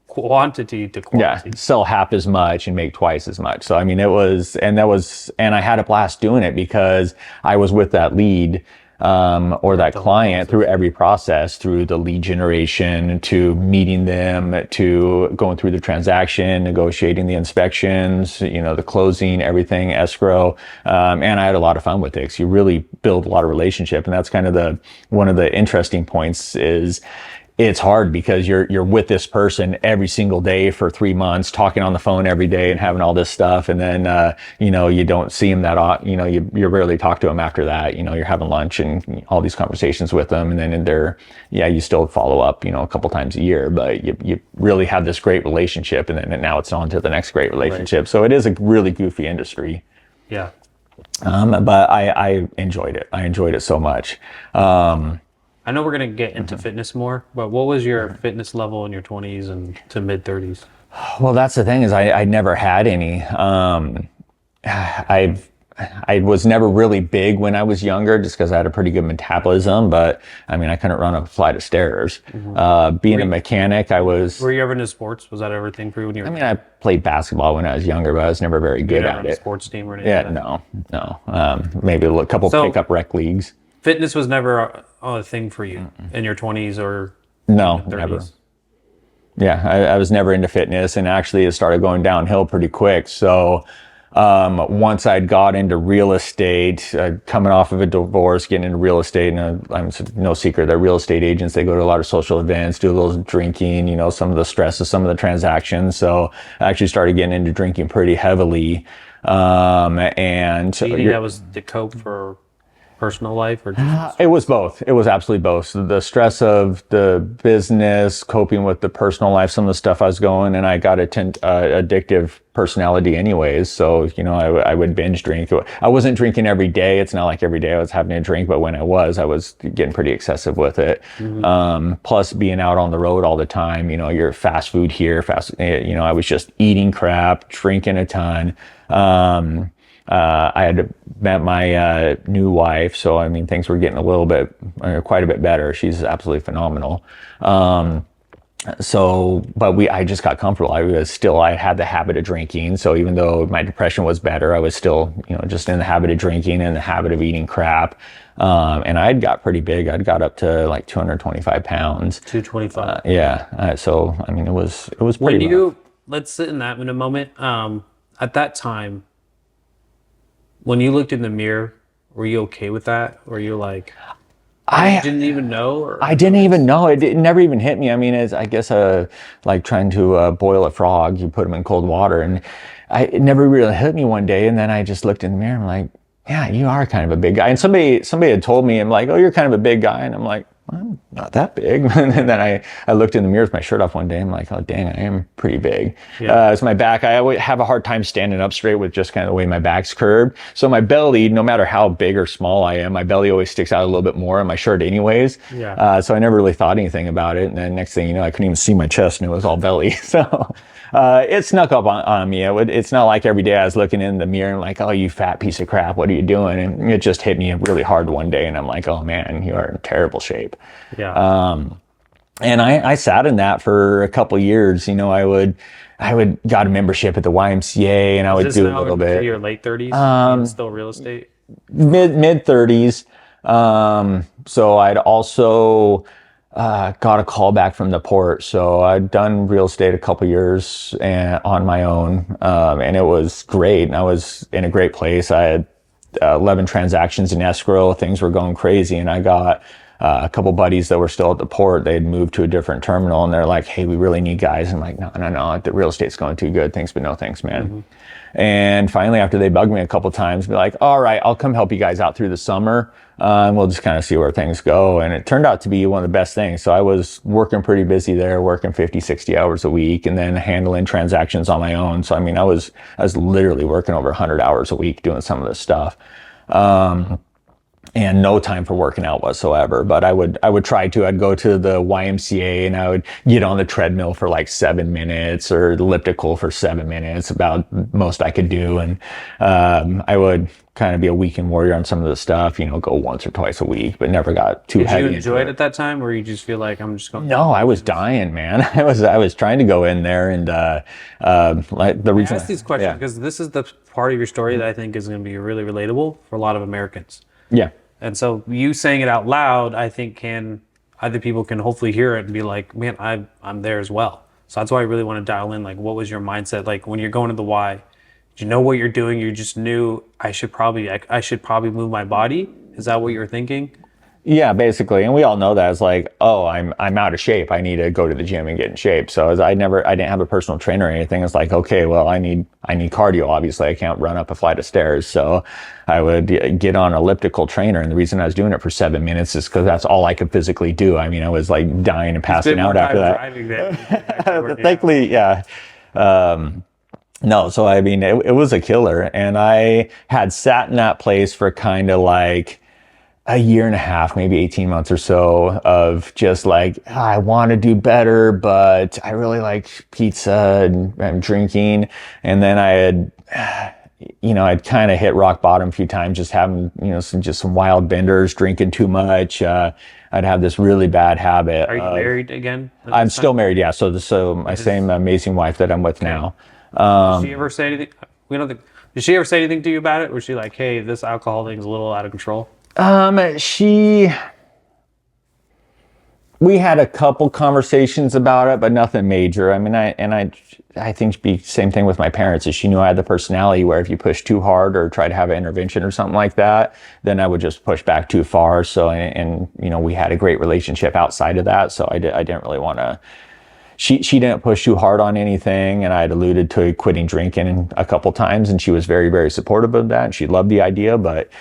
quantity to quality. Yeah, sell half as much and make twice as much. So, and I had a blast doing it because I was with that lead or that client through every process, through the lead generation, to meeting them, to going through the transaction, negotiating the inspections, the closing, everything, escrow. And I had a lot of fun with it because you really build a lot of relationship. And that's kind of one of the interesting points is it's hard because you're with this person every single day for 3 months, talking on the phone every day and having all this stuff. And then, you don't see them that often, you rarely talk to them after that. You're having lunch and all these conversations with them. And then you still follow up, a couple times a year, but you really have this great relationship. And then now it's on to the next great relationship. Right. So it is a really goofy industry. Yeah. But I enjoyed it. I enjoyed it so much. I know we're going to get into fitness more, but what was your fitness level in your 20s and to mid 30s? Well, that's the thing is I never had any. I was never really big when I was younger just because I had a pretty good metabolism, but I couldn't run a flight of stairs. Mm-hmm. Being a mechanic, I was... Were you ever into sports? Was that everything for you when you were... I played basketball when I was younger, but I was never very good at it. Sports team or anything? Yeah, no. Maybe a couple pickup rec leagues. Fitness was never a thing for you in your 20s or no, 30s? Never. Yeah, I was never into fitness, and actually it started going downhill pretty quick. So once I'd got into real estate, coming off of a divorce, getting into real estate, and it's no secret that real estate agents, they go to a lot of social events, do a little drinking, some of the stresses, some of the transactions. So I actually started getting into drinking pretty heavily. And do you think that was the cope for personal life, or it was both. It was absolutely both. So the stress of the business, coping with the personal life, some of the stuff I was going, and I got addictive personality anyways. So, I would binge drink. I wasn't drinking every day. It's not like every day I was having a drink, but when I was getting pretty excessive with it. Mm-hmm. Plus being out on the road all the time, you're fast food here, I was just eating crap, drinking a ton. I had met my new wife, so things were getting quite a bit better. She's absolutely phenomenal. But I just got comfortable. I had the habit of drinking. So even though my depression was better, I was still, just in the habit of drinking and the habit of eating crap. And I'd got pretty big. I'd got up to like 225 pounds. 225. Yeah. So, it was pretty rough. Let's sit in that in a moment. At that time, when you looked in the mirror, were you okay with that? Or you like, I didn't even know? Or? I didn't even know. It never even hit me. It's, I guess, like trying to boil a frog, you put them in cold water. And it never really hit me one day. And then I just looked in the mirror and I'm like, yeah, you are kind of a big guy. And somebody had told me, I'm like, oh, you're kind of a big guy. And I'm like, I'm not that big. And then I looked in the mirror with my shirt off one day. I'm like, oh, dang, I am pretty big. Yeah. So my back, I always have a hard time standing up straight with just kind of the way my back's curved. So my belly, no matter how big or small I am, my belly always sticks out a little bit more in my shirt anyways. Yeah. So I never really thought anything about it. And then next thing you know, I couldn't even see my chest and it was all belly. So it snuck up on me. It's not like every day I was looking in the mirror and like, oh, you fat piece of crap, what are you doing? And it just hit me really hard one day. And I'm like, oh man, you are in terrible shape. Yeah. And I sat in that for a couple years. I would got a membership at the YMCA and I would do a little bit. Your late 30s? Still real estate? Mid 30s. So I'd also got a call back from the port. So I'd done real estate a couple years on my own. And it was great. And I was in a great place. I had 11 transactions in escrow. Things were going crazy. And I got a couple buddies that were still at the port, they'd moved to a different terminal, and they're like, hey, we really need guys. I'm like, no, the real estate's going too good. Thanks, but no thanks, man. And finally, after they bugged me a couple times, be like, all right, I'll come help you guys out through the summer. And we'll just kind of see where things go. And it turned out to be one of the best things. So I was working pretty busy there, working 50, 60 hours a week, and then handling transactions on my own. So, I mean, I was literally working over 100 hours a week doing some of this stuff. And no time for working out whatsoever. But I would try to. I'd go to the YMCA and I would get on the treadmill for like 7 minutes, or the elliptical for 7 minutes, about most I could do. And I would kind of be a weekend warrior on some of the stuff, go once or twice a week, but never got too heavy. Did you enjoy it at that time, or you just feel like I'm just going? No, I was dying, man. I was trying to go in there, and like the reason I ask these questions because this is the part of your story that I think is going to be really relatable for a lot of Americans. Yeah. And so you saying it out loud, I think other people can hopefully hear it and be like, man, I'm there as well. So that's why I really want to dial in. Like, what was your mindset? Like when you're going to the Y, did you know what you're doing? You just knew I should probably move my body. Is that what you were thinking? Yeah, basically. And we all know that. It's like, oh, I'm out of shape. I need to go to the gym and get in shape. So I didn't have a personal trainer or anything. It's like, okay, well, I need cardio. Obviously, I can't run up a flight of stairs. So I would get on an elliptical trainer. And the reason I was doing it for 7 minutes is because that's all I could physically do. I mean, I was like dying and passing out after that. Thankfully, yeah. No, so I mean, it was a killer. And I had sat in that place for kind of like a year and a half, maybe 18 months or so, of just like, I want to do better, but I really like pizza and drinking. And then I'd kind of hit rock bottom a few times, just having, some wild benders, drinking too much. I'd have this really bad habit. Are you married again? I'm still married, yeah. So my same amazing wife that I'm with now. Did she ever say anything? Did she ever say anything to you about it? Was she like, hey, this alcohol thing's a little out of control? We had a couple conversations about it, but nothing major. I mean, I think it'd be same thing with my parents. Is she knew I had the personality where if you push too hard or try to have an intervention or something like that, then I would just push back too far. So, and we had a great relationship outside of that. So I didn't really want to. She didn't push too hard on anything, and I had alluded to quitting drinking a couple times, and she was very, very supportive of that, and she loved the idea, but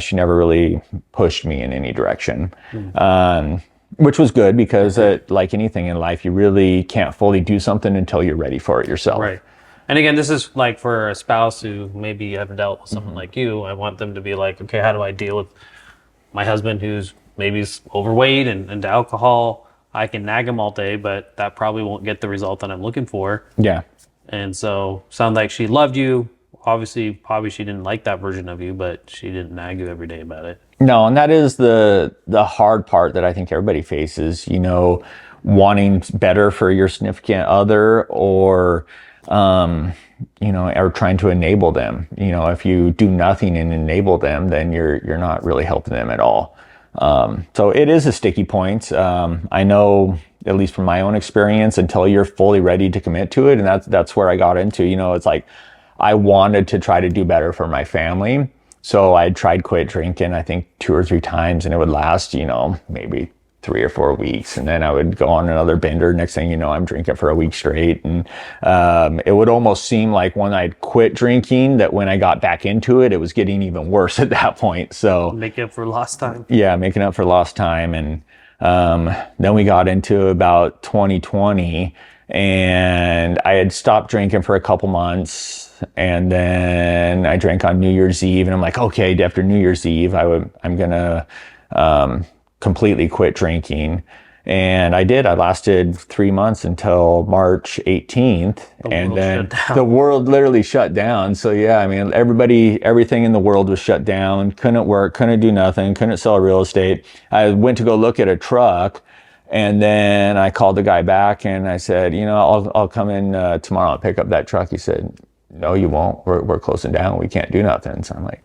she never really pushed me in any direction, which was good because like anything in life, you really can't fully do something until you're ready for it yourself. Right. And again, this is like for a spouse who maybe haven't dealt with someone like you. I want them to be like, okay, how do I deal with my husband who's maybe overweight and into alcohol? I can nag him all day, but that probably won't get the result that I'm looking for. Yeah. And so, sounds like she loved you. Obviously, probably she didn't like that version of you, but she didn't nag you every day about it. No, and that is the hard part that I think everybody faces, wanting better for your significant other, or or trying to enable them. If you do nothing and enable them, then you're not really helping them at all. So it is a sticky point. I know, at least from my own experience, until you're fully ready to commit to it. And that's where I got into, it's like, I wanted to try to do better for my family. So I tried quit drinking, I think 2 or 3 times, and it would last, maybe 3 or 4 weeks. And then I would go on another bender. Next thing you know, I'm drinking for a week straight. And it would almost seem like when I'd quit drinking, that when I got back into it, it was getting even worse at that point. So making up for lost time. Yeah, making up for lost time. And then we got into about 2020, and I had stopped drinking for a couple months. And then I drank on New Year's Eve, and I'm like, okay, after New Year's Eve, I'm gonna completely quit drinking. And I did. I lasted 3 months until March 18th. And then the world literally shut down. So yeah, I mean, everything in the world was shut down. Couldn't work, couldn't do nothing, couldn't sell real estate. I went to go look at a truck, and then I called the guy back and I said, I'll come in tomorrow and pick up that truck. He said, no, you won't. We're closing down. We can't do nothing. So I'm like,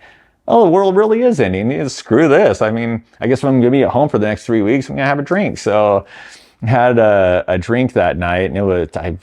oh, the world really is ending. Screw this. I mean, I guess if I'm going to be at home for the next 3 weeks, I'm going to have a drink. So I had a drink that night, and I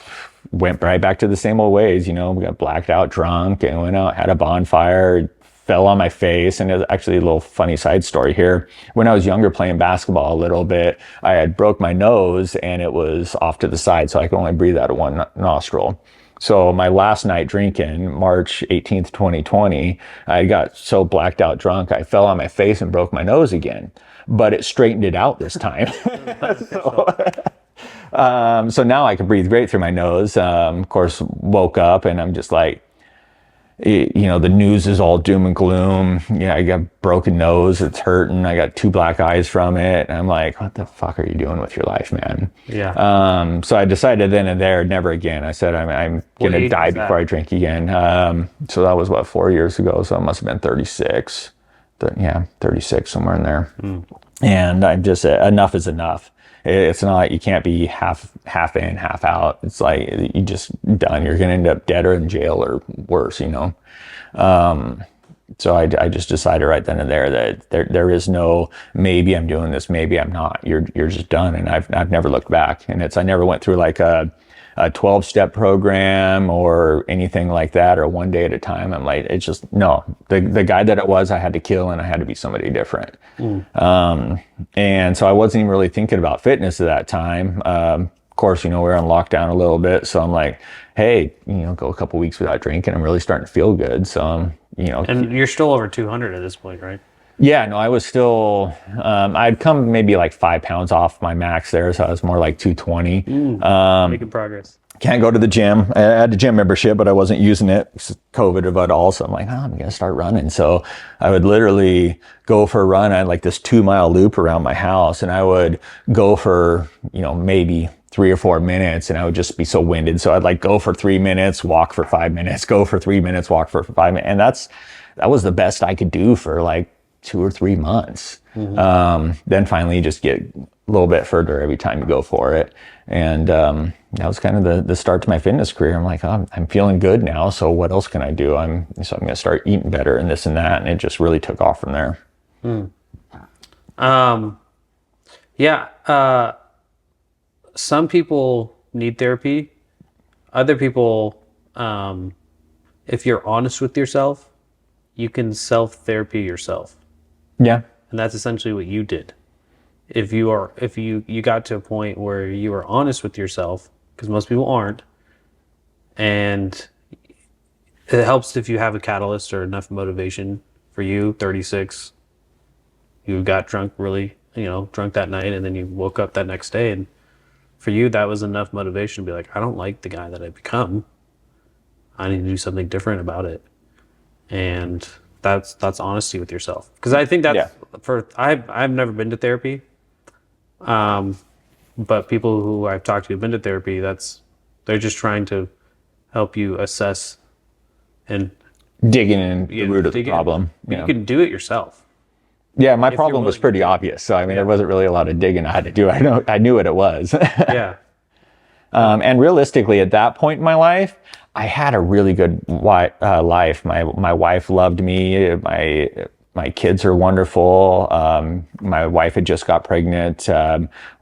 went right back to the same old ways. We got blacked out drunk and went out, had a bonfire, fell on my face. And it was actually a little funny side story here. When I was younger, playing basketball a little bit, I had broke my nose and it was off to the side, so I could only breathe out of one nostril. So my last night drinking, March 18th, 2020, I got so blacked out drunk, I fell on my face and broke my nose again. But it straightened it out this time. So now I can breathe great through my nose. Of course, woke up and I'm just like, the news is all doom and gloom. Yeah, I got broken nose. It's hurting. I got 2 black eyes from it. And I'm like, what the fuck are you doing with your life, man? Yeah. So I decided then and there, never again. I said, I'm going to die before I drink again. So that was 4 years ago. So it must have been 36. 36, somewhere in there. And I'm just, enough is enough. It's not like you can't be half in, half out. It's like you just done. You're going to end up dead or in jail or worse, So I just decided right then and there that there is no maybe I'm doing this, maybe I'm not. You're just done. And I've never looked back. And I never went through like a 12-step program or anything like that, or one day at a time. I'm like, it's just, no, the guy that it was, I had to kill, and I had to be somebody different. And so I wasn't even really thinking about fitness at that time. Of course, we were on lockdown a little bit. So I'm like, hey, go a couple weeks without drinking. I'm really starting to feel good. So, And you're still over 200 at this point, right? Yeah, no, I was still, I'd come maybe like 5 pounds off my max there. So I was more like 220. Making progress. Can't go to the gym. I had a gym membership, but I wasn't using it. COVID at all. So I'm like, I'm going to start running. So I would literally go for a run. I had like this 2-mile loop around my house, and I would go for, maybe 3 or 4 minutes, and I would just be so winded. So I'd like go for 3 minutes, walk for 5 minutes, go for 3 minutes, walk for 5 minutes. And that was the best I could do for like 2 or 3 months. Then finally you just get a little bit further every time you go for it. And that was kind of the start to my fitness career. I'm like, I'm feeling good now, so what else can I do? I'm going to start eating better and this and that. And it just really took off from there. Some people need therapy. Other people, if you're honest with yourself, you can self-therapy yourself. Yeah. And that's essentially what you did. If you got to a point where you were honest with yourself, because most people aren't, and it helps if you have a catalyst or enough motivation. For you, 36, you got drunk drunk that night, and then you woke up that next day, and for you, that was enough motivation to be like, I don't like the guy that I become. I need to do something different about it. And that's honesty with yourself. Because I think that's I've never been to therapy. But people who I've talked to who've been to therapy, they're just trying to help you assess and digging in the root of the problem. You can do it yourself. Yeah, my problem was pretty obvious. So there wasn't really a lot of digging I had to do. I knew what it was. Yeah. And realistically, at that point in my life, I had a really good life. My wife loved me. My kids are wonderful. My wife had just got pregnant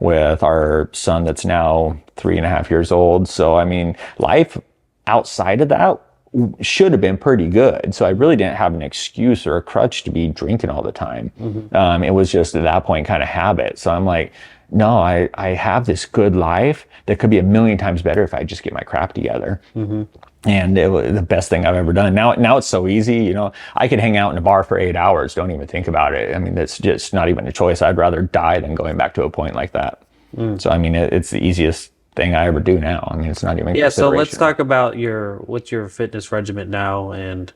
with our son that's now 3.5 years old. So, life outside of that should have been pretty good. So I really didn't have an excuse or a crutch to be drinking all the time. It was just at that point kind of habit. So I'm like, no, I have this good life that could be 1,000,000 times better if I just get my crap together. And it was the best thing I've ever done. Now it's so easy. I could hang out in a bar for 8 hours. Don't even think about it. It's just not even a choice. I'd rather die than going back to a point like that. So, it's the easiest thing I ever do now. It's not even so let's talk about what's your fitness regimen now, and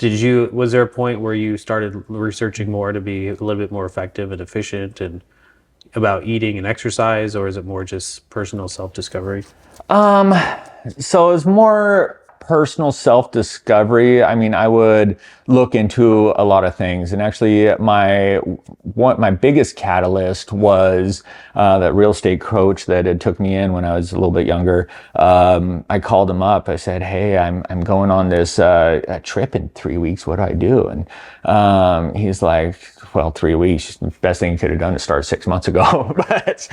was there a point where you started researching more to be a little bit more effective and efficient and about eating and exercise, or is it more just personal self-discovery? So it was more personal self-discovery. I would look into a lot of things, and actually my biggest catalyst was that real estate coach that had took me in when I was a little bit younger. I called him up. I said, hey, I'm going on this trip in 3 weeks. What do I do? And he's like, well, 3 weeks, best thing you could have done is start 6 months ago. But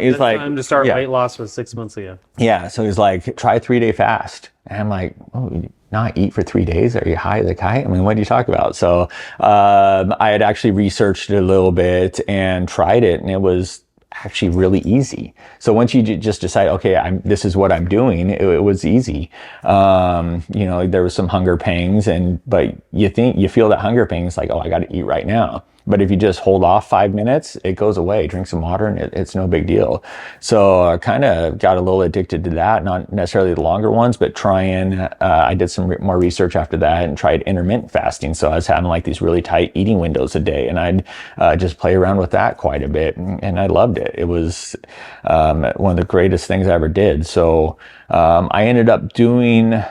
he's like, time to start weight loss was 6 months ago. Yeah, so he's like, try a 3-day fast. And I'm like, oh, you not eat for 3 days? Are you high as a kite? I mean, what do you talk about? So I had actually researched it a little bit and tried it, and it was actually really easy. So once you just decide, okay, this is what I'm doing, it was easy. There was some hunger pangs, but you feel that hunger pangs like, oh, I got to eat right now. But if you just hold off 5 minutes, it goes away. Drink some water, and it's no big deal. So I kind of got a little addicted to that. Not necessarily the longer ones, but I did some more research after that and tried intermittent fasting. So I was having like these really tight eating windows a day, and I'd just play around with that quite a bit, and I loved it. It was one of the greatest things I ever did. So I ended up doing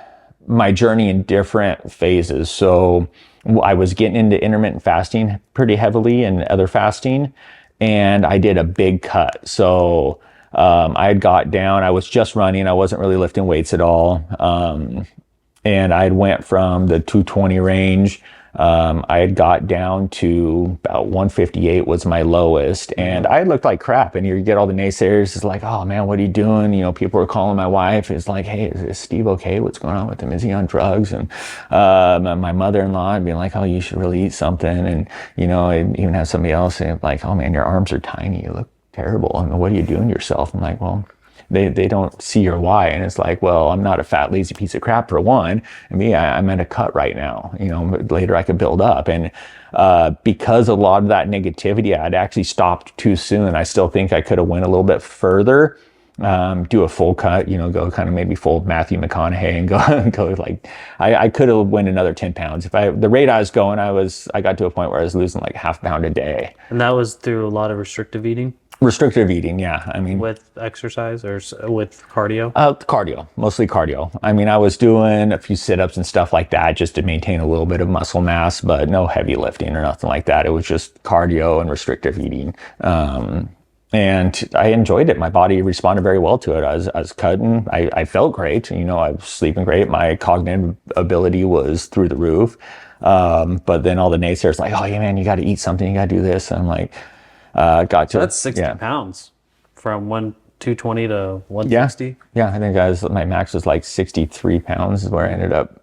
my journey in different phases. So I was getting into intermittent fasting pretty heavily and other fasting, and I did a big cut. So I had got down, I was just running, I wasn't really lifting weights at all. And I went from the 220 range. I had got down to about 158 was my lowest, and I looked like crap. And you get all the naysayers. It's like, oh man, what are you doing? People were calling my wife. It's like, hey, is Steve okay? What's going on with him? Is he on drugs? And my mother-in-law being like, oh, you should really eat something. And I even have somebody else saying like, oh man, your arms are tiny. You look terrible. I mean, what are you doing to yourself? I'm like, well, they don't see your why. And it's like, well, I'm not a fat, lazy piece of crap for one. And me, I'm at a cut right now. Later I could build up. And because a lot of that negativity, I'd actually stopped too soon. I still think I could have went a little bit further, do a full cut, go kind of maybe full Matthew McConaughey and go like, I could have went another 10 pounds. The rate I was going, I got to a point where I was losing like half a pound a day. And that was through a lot of restrictive eating? Restrictive eating, yeah. I mean, with exercise or with cardio? Cardio, mostly cardio. I mean, I was doing a few sit-ups and stuff like that just to maintain a little bit of muscle mass, but no heavy lifting or nothing like that. It was just cardio and restrictive eating. And I enjoyed it. My body responded very well to it. I was cutting. I felt great. I was sleeping great. My cognitive ability was through the roof. But then all the naysayers like, oh yeah, man, you got to eat something. You got to do this. And I'm like, got to. So that's 60 pounds from 220 to 160. Yeah, I think my max was like 63 pounds is where I ended up,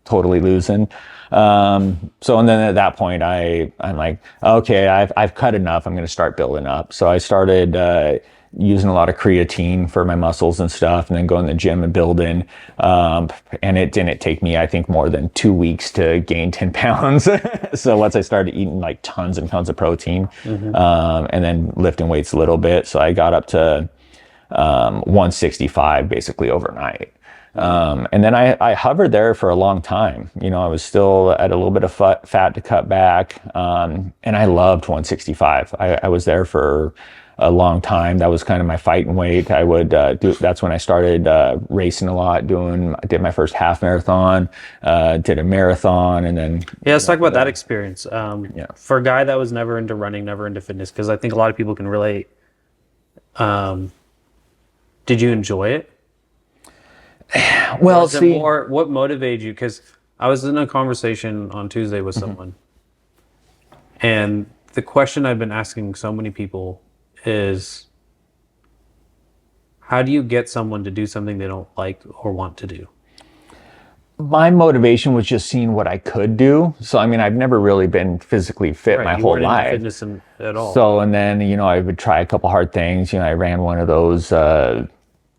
totally losing. So, and then at that point I'm like, okay, I've cut enough. I'm going to start building up. So I started, using a lot of creatine for my muscles and stuff, and then going to the gym and building. And it didn't take me, I think, more than 2 weeks to gain 10 pounds. So once I started eating like tons and tons of protein, and then lifting weights a little bit. So I got up to 165 basically overnight. And then I hovered there for a long time. I was still at a little bit of fat to cut back. And I loved 165. I was there for a long time. That was kind of my fighting weight. I would that's when I started racing a lot. I did my first half marathon, did a marathon, and then let's talk about that experience. For a guy that was never into running, never into fitness, because I think a lot of people can relate. Did you enjoy it? Well, what motivated you? Because I was in a conversation on Tuesday with someone, and the question I've been asking so many people is, how do you get someone to do something they don't like or want to do? My motivation was just seeing what I could do. So, I mean, I've never really been physically fit my whole life. Fitness at all. So, and then, I would try a couple hard things. I ran one of those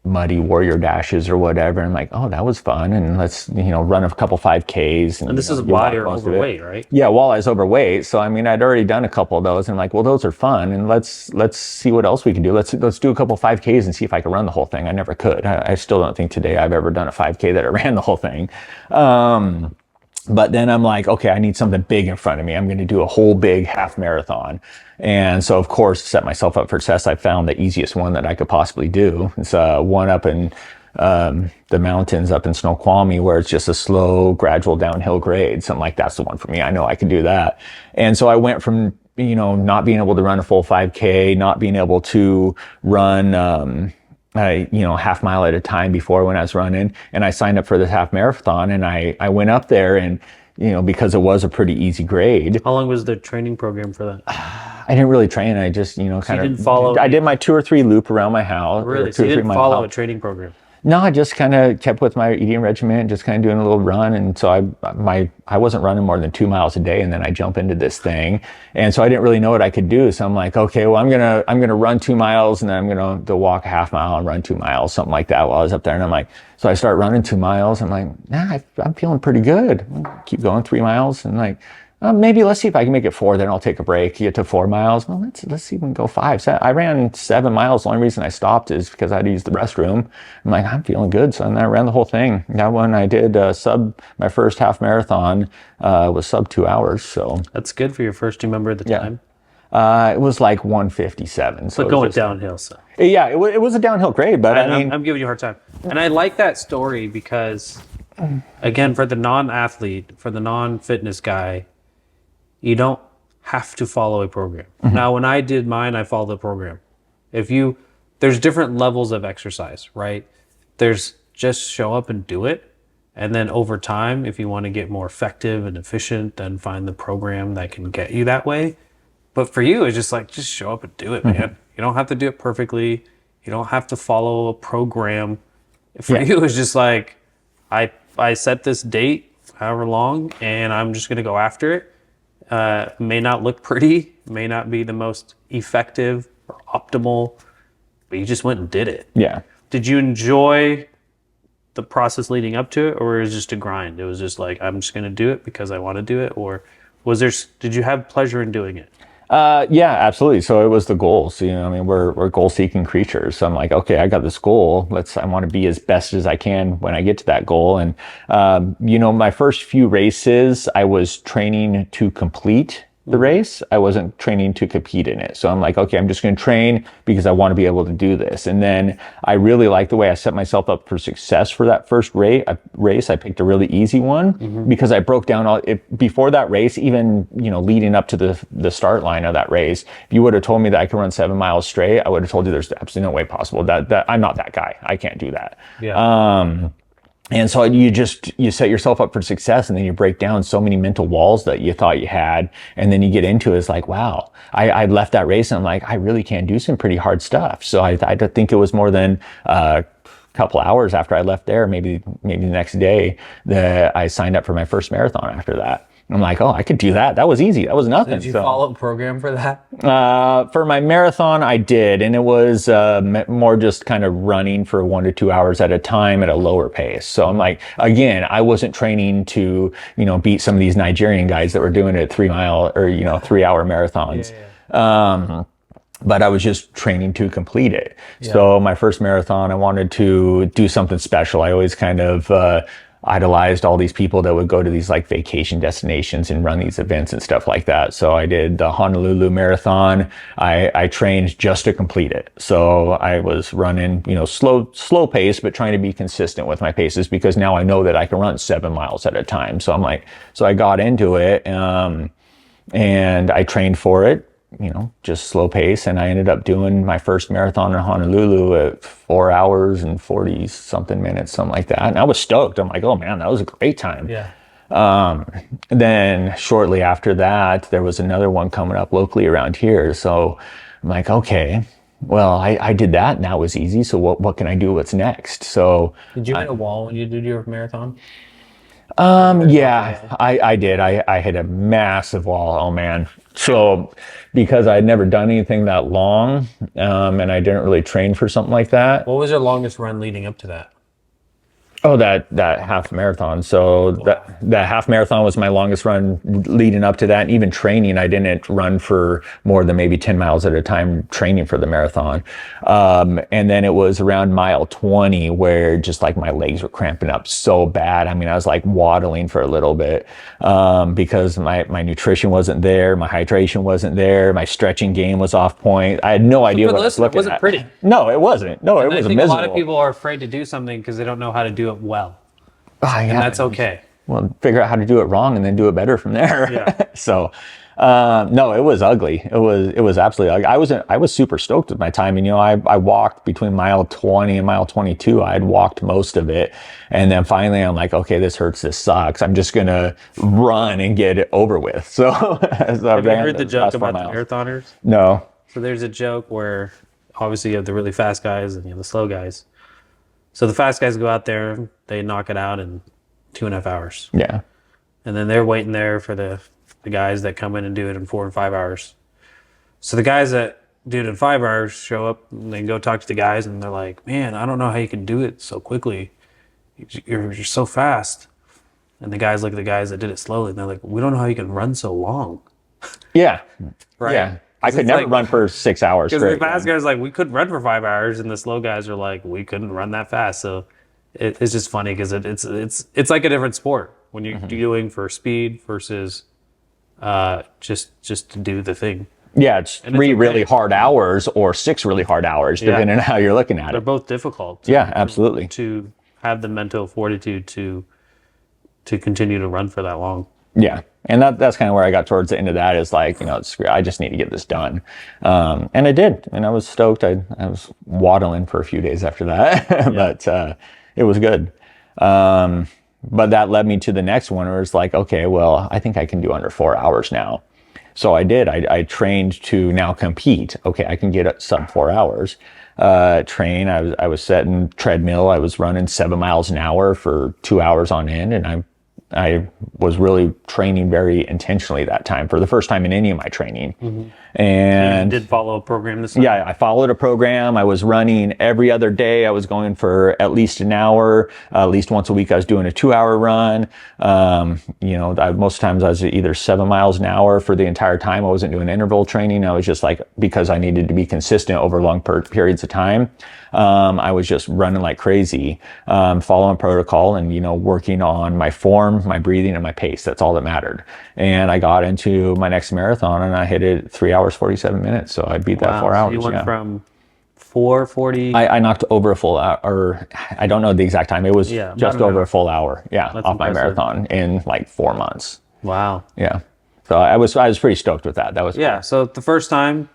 muddy warrior dashes or whatever. And I'm like, oh, that was fun. And let's, run a couple 5Ks. And this is why you're overweight, right? Yeah, while I was overweight. So, I mean, I'd already done a couple of those and like, well, those are fun. And let's see what else we can do. Let's do a couple 5Ks and see if I can run the whole thing. I never could. I still don't think today I've ever done a 5K that I ran the whole thing. But then I'm like, okay, I need something big in front of me. I'm going to do a whole big half marathon. And so, of course, set myself up for success. I found the easiest one that I could possibly do. It's one up in the mountains up in Snoqualmie, where it's just a slow, gradual downhill grade. So I'm like, that's the one for me. I know I can do that. And so I went from, not being able to run a full 5K, not being able to run, half mile at a time before when I was running, and I signed up for this half marathon, and I went up there, and because it was a pretty easy grade. How long was the training program for that? I didn't really train. I just kind of didn't follow. I did my 2 or 3 loop around my house. Really? So you didn't follow a training program? No, I just kind of kept with my eating regimen, just kind of doing a little run. And so I wasn't running more than 2 miles a day. And then I jump into this thing. And so I didn't really know what I could do. So I'm like, okay, well, I'm going to run 2 miles and then I'm going to walk a half mile and run 2 miles, something like that while I was up there. And I'm like, so I start running 2 miles. I'm like, nah, I'm feeling pretty good. Keep going 3 miles and like, maybe let's see if I can make it 4, then I'll take a break, get to 4 miles. Well, let's see if we can go 5. So I ran 7 miles. The only reason I stopped is because I had to use the restroom. I'm like, I'm feeling good. So then I ran the whole thing. That one I did my first half marathon was sub 2 hours. So That's good for your first team member at the time. it was like 157. So But going downhill, so. yeah, it was a downhill grade, but I mean, I'm giving you a hard time. And I like that story because, again, for the non-athlete, for the non-fitness guy, you don't have to follow a program. Now, when I did mine, I followed the program. There's different levels of exercise, right? There's just show up and do it. And then over time, if you want to get more effective and efficient, then find the program that can get you that way. But for you, it's just like, just show up and do it, man. You don't have to do it perfectly. You don't have to follow a program. For you, it's just like, I set this date, however long, and I'm just going to go after it. May not look pretty, may not be the most effective or optimal, but you just went and did it. yeah. Did you enjoy the process leading up to it, or is it just a grind? It was just like, I'm just going to do it because I want to do it, or did you have pleasure in doing it? Yeah, absolutely. So it was the goals. I mean, we're goal-seeking creatures. So I'm like, okay, I got this goal. I want to be as best as I can when I get to that goal. And my first few races, I was training to complete the race. I wasn't training to compete in it. So I'm like, okay, I'm just going to train because I want to be able to do this. And then I really liked the way I set myself up for success for that first race. I picked a really easy one because I broke down before that race, even, leading up to the start line of that race. If you would have told me that I could run 7 miles straight, I would have told you there's absolutely no way possible that I'm not that guy. I can't do that. Yeah. And so you set yourself up for success, and then you break down so many mental walls that you thought you had. And then you get into it. It's like, wow, I left that race and I'm like, I really can do some pretty hard stuff. So I think it was more than a couple hours after I left there, maybe the next day, that I signed up for my first marathon after that. I'm like, oh, I could do that. That was easy. That was nothing. Did you follow a program for that? For my marathon, I did. And it was more just kind of running for 1 to 2 hours at a time at a lower pace. So I'm like, again, I wasn't training to, beat some of these Nigerian guys that were doing it 3 mile or, 3 hour marathons. Yeah. But I was just training to complete it. Yeah. So my first marathon, I wanted to do something special. I always kind of, idolized all these people that would go to these like vacation destinations and run these events and stuff like that. So I did the Honolulu Marathon. I trained just to complete it. So I was running, slow pace, but trying to be consistent with my paces because now I know that I can run 7 miles at a time. So I got into it, and I trained for it, just slow pace. And I ended up doing my first marathon in Honolulu at 4 hours and 40 something minutes, something like that. And I was stoked. I'm like, oh man, that was a great time. Yeah. Then shortly after that, there was another one coming up locally around here. So I'm like, okay, well, I did that and that was easy. So what can I do? What's next? So did you hit a wall when you did your marathon? Yeah, I did. I hit a massive wall. Oh man. So because I had never done anything that long, and I didn't really train for something like that. What was your longest run leading up to that? Oh, that half marathon. So that half marathon was my longest run leading up to that. And even training, I didn't run for more than maybe 10 miles at a time training for the marathon. And then it was around mile 20 where just like my legs were cramping up so bad. I mean, I was like waddling for a little bit, because my nutrition wasn't there. My hydration wasn't there. My stretching game was off point. I had no idea what I was looking at. It wasn't pretty. No, it wasn't. No, it was miserable. A lot of people are afraid to do something because they don't know how to do it well. And that's okay. Well, figure out how to do it wrong and then do it better from there. Yeah. So, no, it was ugly. It was absolutely ugly. I was super stoked with my time. And, I walked between mile 20 and mile 22. I had walked most of it. And then finally I'm like, okay, this hurts. This sucks. I'm just going to run and get it over with. So, have you heard the joke about the marathoners? No. So there's a joke where obviously you have the really fast guys and you have the slow guys. So the fast guys go out there, they knock it out in 2.5 hours. Yeah. And then they're waiting there for the guys that come in and do it in 4 and 5 hours. So the guys that do it in 5 hours show up and they go talk to the guys and they're like, man, I don't know how you can do it so quickly. You're so fast. And the guys look at the guys that did it slowly and they're like, we don't know how you can run so long. Yeah. Right. Yeah. I could never run for 6 hours Because straight. the fast guys like, we could run for 5 hours, and the slow guys are like, we couldn't run that fast. So it's just funny because it's like a different sport when you're doing for speed versus just to do the thing. Yeah, it's three really hard hours or 6 really hard hours, depending on how you're looking at They're it. both difficult. Yeah, absolutely. To have the mental fortitude to continue to run for that long. Yeah, and that's kind of where I got towards the end of that is like, I just need to get this done. And I did, and I was stoked. I was waddling for a few days after that, but it was good. But that led me to the next one where it's like, okay, well, I think I can do under 4 hours now. So I did. I trained to now compete. Okay, I can get at sub 4 hours. Train. I was setting treadmill. I was running 7 miles an hour for 2 hours on end, and I was really training very intentionally that time for the first time in any of my training. And you did follow a program this time? Yeah, I followed a program. I was running every other day. I was going for at least an hour. At least once a week, I was doing a 2-hour run. Most times I was either 7 miles an hour for the entire time. I wasn't doing interval training. I was just like, because I needed to be consistent over long periods of time. I was just running like crazy, following protocol and, working on my form, my breathing, and my pace. That's all that mattered. And I got into my next marathon and I hit it 3 hours, 47 minutes. So I beat that 4 hours. So you went from 4:40. I knocked over a full hour, or I don't know the exact time. It was just over a full hour. Yeah. That's off my impressive. marathon in like 4 months. Wow. Yeah. So I was pretty stoked with that. That was cool. So the first time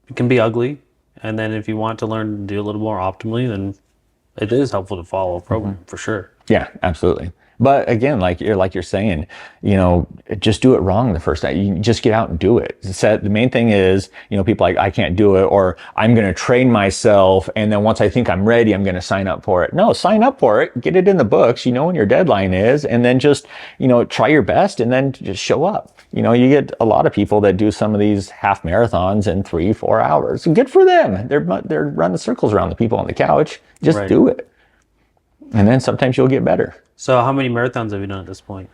it can be ugly. And then if you want to learn to do a little more optimally, then it is helpful to follow a program for sure. Yeah, absolutely. But again, like you're saying, just do it wrong the first time. You just get out and do it. The main thing is, people like, I can't do it, or I'm going to train myself. And then once I think I'm ready, I'm going to sign up for it. No, sign up for it, get it in the books, when your deadline is, and then just, try your best and then just show up. You get a lot of people that do some of these half marathons in 3-4 hours. Good for them. They're running circles around the people on the couch. Just do it. And then sometimes you'll get better. So how many marathons have you done at this point?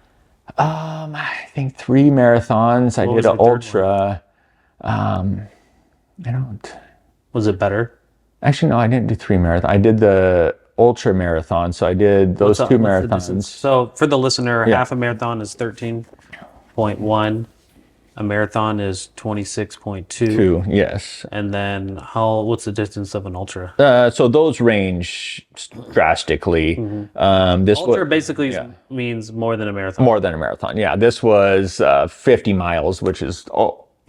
I think 3 marathons. I did an ultra. Was it better? Actually, no, I didn't do 3 marathons. I did the ultra marathon. So I did those 2 marathons. So for the listener, half a marathon is 13.1. A marathon is 26.2. Yes. And then what's the distance of an ultra? So those range drastically. Ultra basically means more than a marathon. More than a marathon. Yeah. This was 50 miles, which is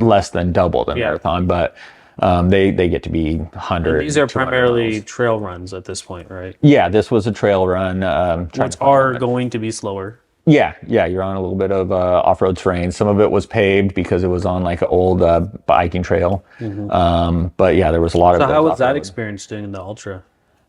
less than double the marathon, but they get to be 100. And these are primarily trail runs at this point, right? Yeah, this was a trail run. Which are going to be slower. Yeah, you're on a little bit of off-road terrain. Some of it was paved because it was on like an old biking trail. But yeah, there was a lot of. So how was that experience doing the ultra?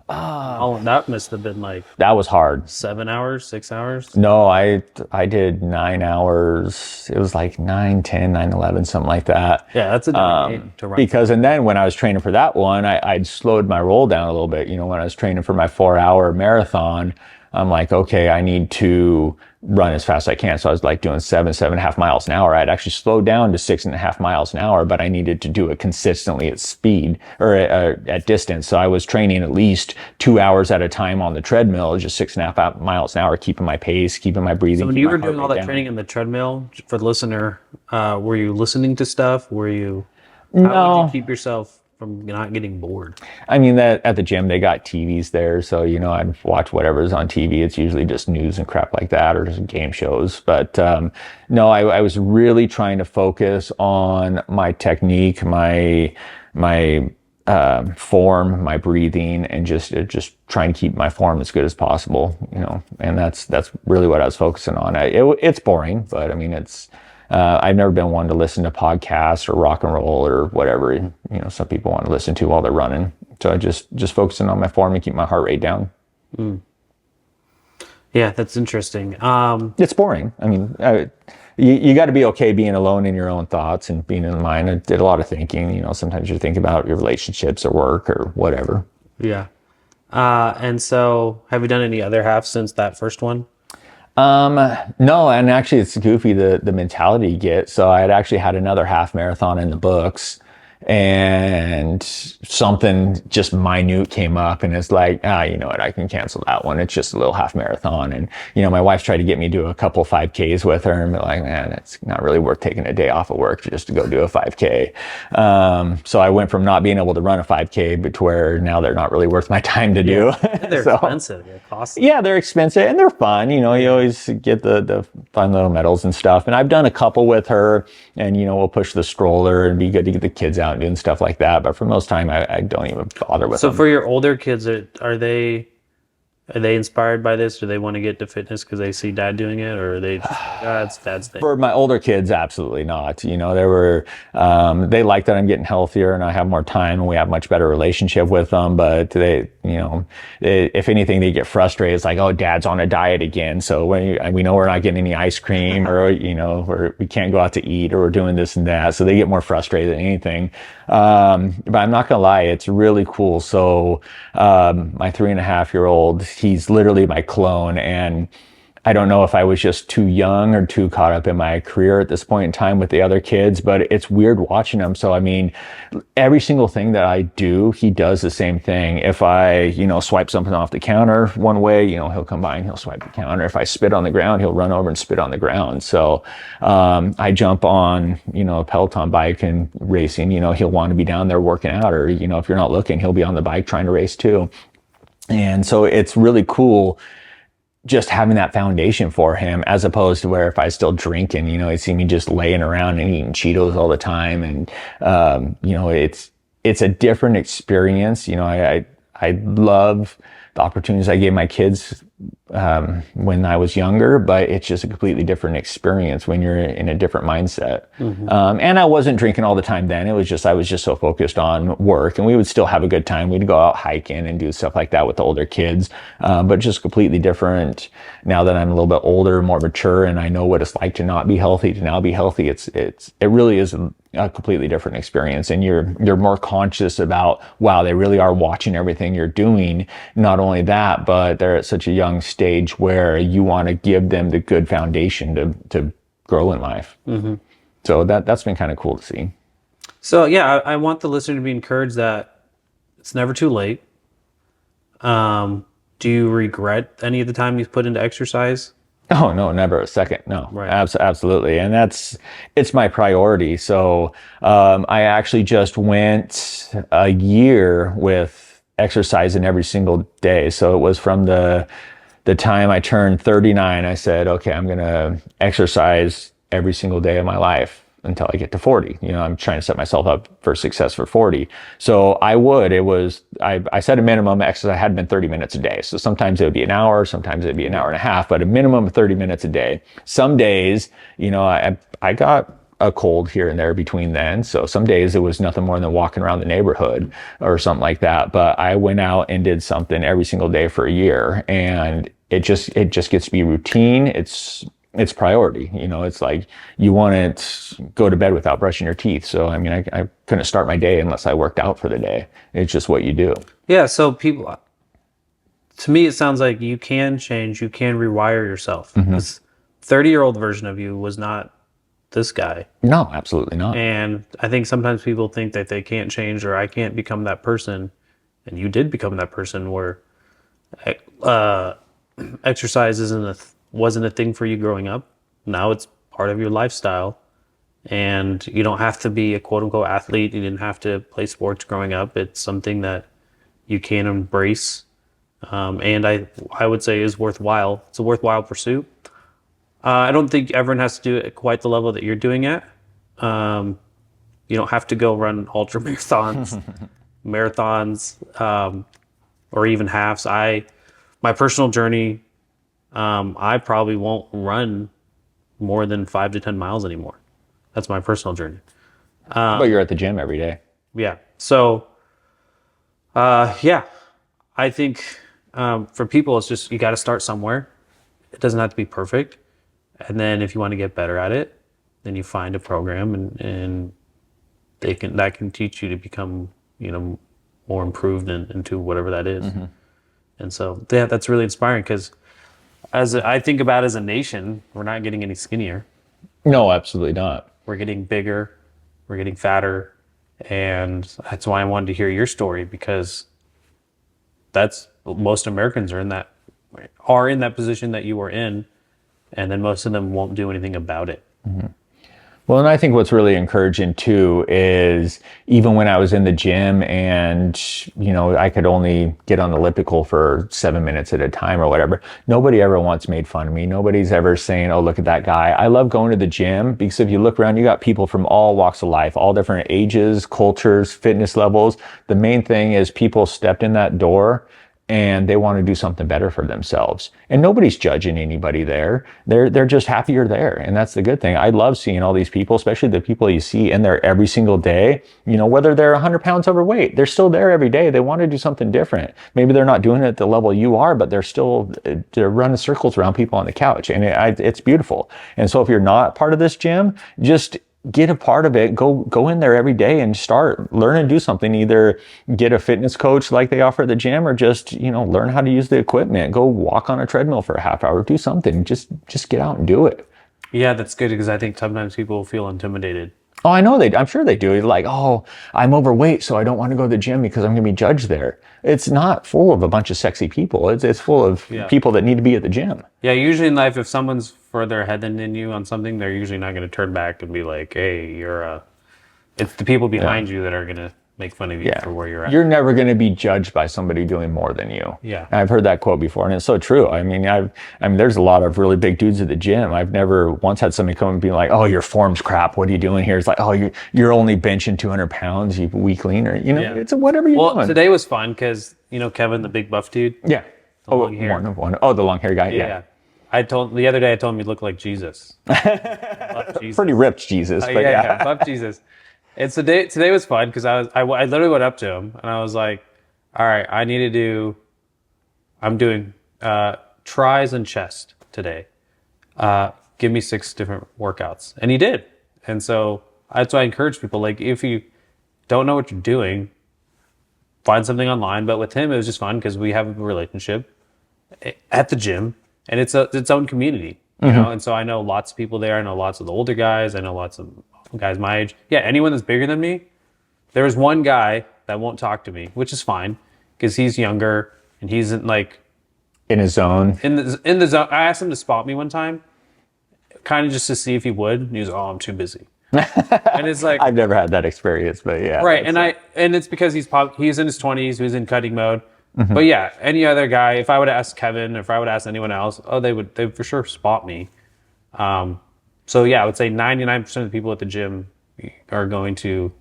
That must have been like. That was hard. 7 hours, 6 hours? No, I did 9 hours. It was like 9, 10, 9, 11, something like that. Yeah, that's a different game to run. And then when I was training for that one, I'd slowed my roll down a little bit. When I was training for my 4-hour marathon, I'm like, okay, I need to run as fast as I can. So I was like doing 7.5 miles an hour. I'd actually slowed down to 6.5 miles an hour, but I needed to do it consistently at speed or at distance. So I was training at least 2 hours at a time on the treadmill, just 6.5 miles an hour, keeping my pace, keeping my breathing. So when you were doing all that training in the treadmill, for the listener, were you listening to stuff? How would you keep yourself from not getting bored? I mean, that at the gym, they got TVs there. So, I'd watch whatever's on TV. It's usually just news and crap like that or just game shows. But no, I was really trying to focus on my technique, my form, my breathing, and just trying to keep my form as good as possible, and that's really what I was focusing on. It's boring, but I mean, I've never been one to listen to podcasts or rock and roll or whatever, some people want to listen to while they're running. So I just focusing on my form and keep my heart rate down. Yeah, that's interesting. It's boring. I mean, you got to be okay being alone in your own thoughts and being in the mind. I did a lot of thinking. Sometimes you think about your relationships or work or whatever. Yeah. And so have you done any other halves since that first one? No, and actually it's goofy the mentality you get. So I had actually had another half marathon in the books, and something just minute came up, and it's like, you know what, I can cancel that one. It's just a little half marathon. And, my wife tried to get me to do a couple 5Ks with her, and be like, man, it's not really worth taking a day off of work just to go do a 5K. So I went from not being able to run a 5K, but to where now they're not really worth my time to do. They're expensive. They're costly. Yeah, they're expensive and they're fun. You always get the fun little medals and stuff. And I've done a couple with her, and, we'll push the stroller and be good to get the kids out and doing stuff like that. But for most time, I don't even bother with them. So for your older kids, are they inspired by this? Do they want to get to fitness because they see dad doing it, or are they just like, it's dad's thing? For my older kids, absolutely not. They like that I'm getting healthier and I have more time and we have much better relationship with them. But they, if anything, they get frustrated. It's like, oh, dad's on a diet again. So we know we're not getting any ice cream, or, we can't go out to eat, or we're doing this and that. So they get more frustrated than anything. But I'm not gonna lie, it's really cool. So, my 3.5-year-old, he's literally my clone, and I don't know if I was just too young or too caught up in my career at this point in time with the other kids, but it's weird watching him. So, I mean, every single thing that I do, he does the same thing. If I, swipe something off the counter one way, he'll come by and he'll swipe the counter. If I spit on the ground, he'll run over and spit on the ground. So, I jump on, a Peloton bike and racing, he'll want to be down there working out, or, if you're not looking, he'll be on the bike trying to race too. And so it's really cool just having that foundation for him, as opposed to where if I still drinking, he'd see me just laying around and eating Cheetos all the time. And, it's a different experience. I love the opportunities I gave my kids, when I was younger, but it's just a completely different experience when you're in a different mindset. And I wasn't drinking all the time then. I was just so focused on work, and we would still have a good time. We'd go out hiking and do stuff like that with the older kids, but just completely different now that I'm a little bit older, more mature, and I know what it's like to not be healthy, to now be healthy. It really is a completely different experience, and you're more conscious about, wow, they really are watching everything you're doing. Not only that, but they're at such a young stage where you want to give them the good foundation to grow in life. So that's been kind of cool to see. So yeah, I want the listener to be encouraged that it's never too late. Do you regret any of the time you've put into exercise? Oh, no, never a second. No, Right. Absolutely. And it's my priority. So, I actually just went a year with exercising every single day. So it was from the time I turned 39, I said, okay, I'm going to exercise every single day of my life until I get to 40. I'm trying to set myself up for success for 40. So I set a minimum exercise. I had been 30 minutes a day. So sometimes it would be an hour, sometimes it'd be an hour and a half, but a minimum of 30 minutes a day. Some days, I got a cold here and there between then. So some days it was nothing more than walking around the neighborhood or something like that. But I went out and did something every single day for a year, and it just gets to be routine. It's priority. It's like you want to go to bed without brushing your teeth. So, I mean, I couldn't start my day unless I worked out for the day. It's just what you do. Yeah. So to me, it sounds like you can change, you can rewire yourself. This 30-year-old version of you was not this guy. No, absolutely not. And I think sometimes people think that they can't change, or I can't become that person. And you did become that person where exercise wasn't a thing for you growing up. Now it's part of your lifestyle, and you don't have to be a quote unquote athlete. You didn't have to play sports growing up. It's something that you can embrace, and I would say is worthwhile. It's a worthwhile pursuit. I don't think everyone has to do it at quite the level that you're doing at. You don't have to go run ultra marathons, or even halves. My personal journey, I probably won't run more than 5 to 10 miles anymore. That's my personal journey. But you're at the gym every day. Yeah. So, yeah, I think for people, it's just you got to start somewhere. It doesn't have to be perfect. And then if you want to get better at it, then you find a program and that can teach you to become, more improved into whatever that is. And so, yeah, that's really inspiring because I think about as a nation, we're not getting any skinnier. No, absolutely not. We're getting bigger, we're getting fatter. And that's why I wanted to hear your story, because that's most Americans are in that position that you were in, and then most of them won't do anything about it. Well, and I think what's really encouraging too is even when I was in the gym and, I could only get on the elliptical for 7 minutes at a time or whatever, nobody ever once made fun of me. Nobody's ever saying, oh, look at that guy. I love going to the gym because if you look around, you got people from all walks of life, all different ages, cultures, fitness levels. The main thing is people stepped in that door and they want to do something better for themselves. And nobody's judging anybody there. They're just happy you're there. And that's the good thing. I love seeing all these people, especially the people you see in there every single day. Whether they're 100 pounds overweight, they're still there every day. They want to do something different. Maybe they're not doing it at the level you are, but they're running circles around people on the couch. And it's beautiful. And so if you're not part of this gym, just get a part of it. Go in there every day and learn and do something. Either get a fitness coach like they offer at the gym, or just, learn how to use the equipment. Go walk on a treadmill for a half hour, do something. Just get out and do it. Yeah, that's good, because I think sometimes people feel intimidated. Oh, I know I'm sure they do. Like, oh, I'm overweight, so I don't want to go to the gym because I'm going to be judged there. It's not full of a bunch of sexy people. It's full of people that need to be at the gym. Yeah, usually in life, if someone's further ahead than you on something, they're usually not going to turn back and be like, hey, it's the people behind you that are going to make fun of you for where you're at. You're never going to be judged by somebody doing more than you. Yeah. And I've heard that quote before, and it's so true. I mean, there's a lot of really big dudes at the gym. I've never once had somebody come and be like, oh, your form's crap. What are you doing here? It's like, oh, you're only benching 200 pounds, you weakling, or, it's whatever you're doing. Well, today was fun because, Kevin, the big buff dude. Yeah. The long hair. Oh, the long hair guy. Yeah. The other day I told him he looked like Jesus. Buff Jesus. Pretty ripped Jesus, but yeah. Buff Jesus. And today was fun because I literally went up to him and I was like, all right, I'm doing tries and chest today. Give me 6 different workouts. And he did. And so that's why I encourage people, like, if you don't know what you're doing, find something online. But with him, it was just fun because we have a relationship at the gym, and it's its own community, you know? And so I know lots of people there. I know lots of the older guys. I know lots of guys my age. Yeah, anyone that's bigger than me. There was one guy that won't talk to me, which is fine because he's younger and he's in his zone. In the zone. I asked him to spot me one time, kind of just to see if he would. And he was, oh, I'm too busy. And it's like, I've never had that experience, but yeah. Right, and it's because he's in his 20s, he's in cutting mode. But yeah, any other guy, if I would ask Kevin, if I would ask anyone else, they would for sure spot me. So yeah, I would say 99% of the people at the gym are going to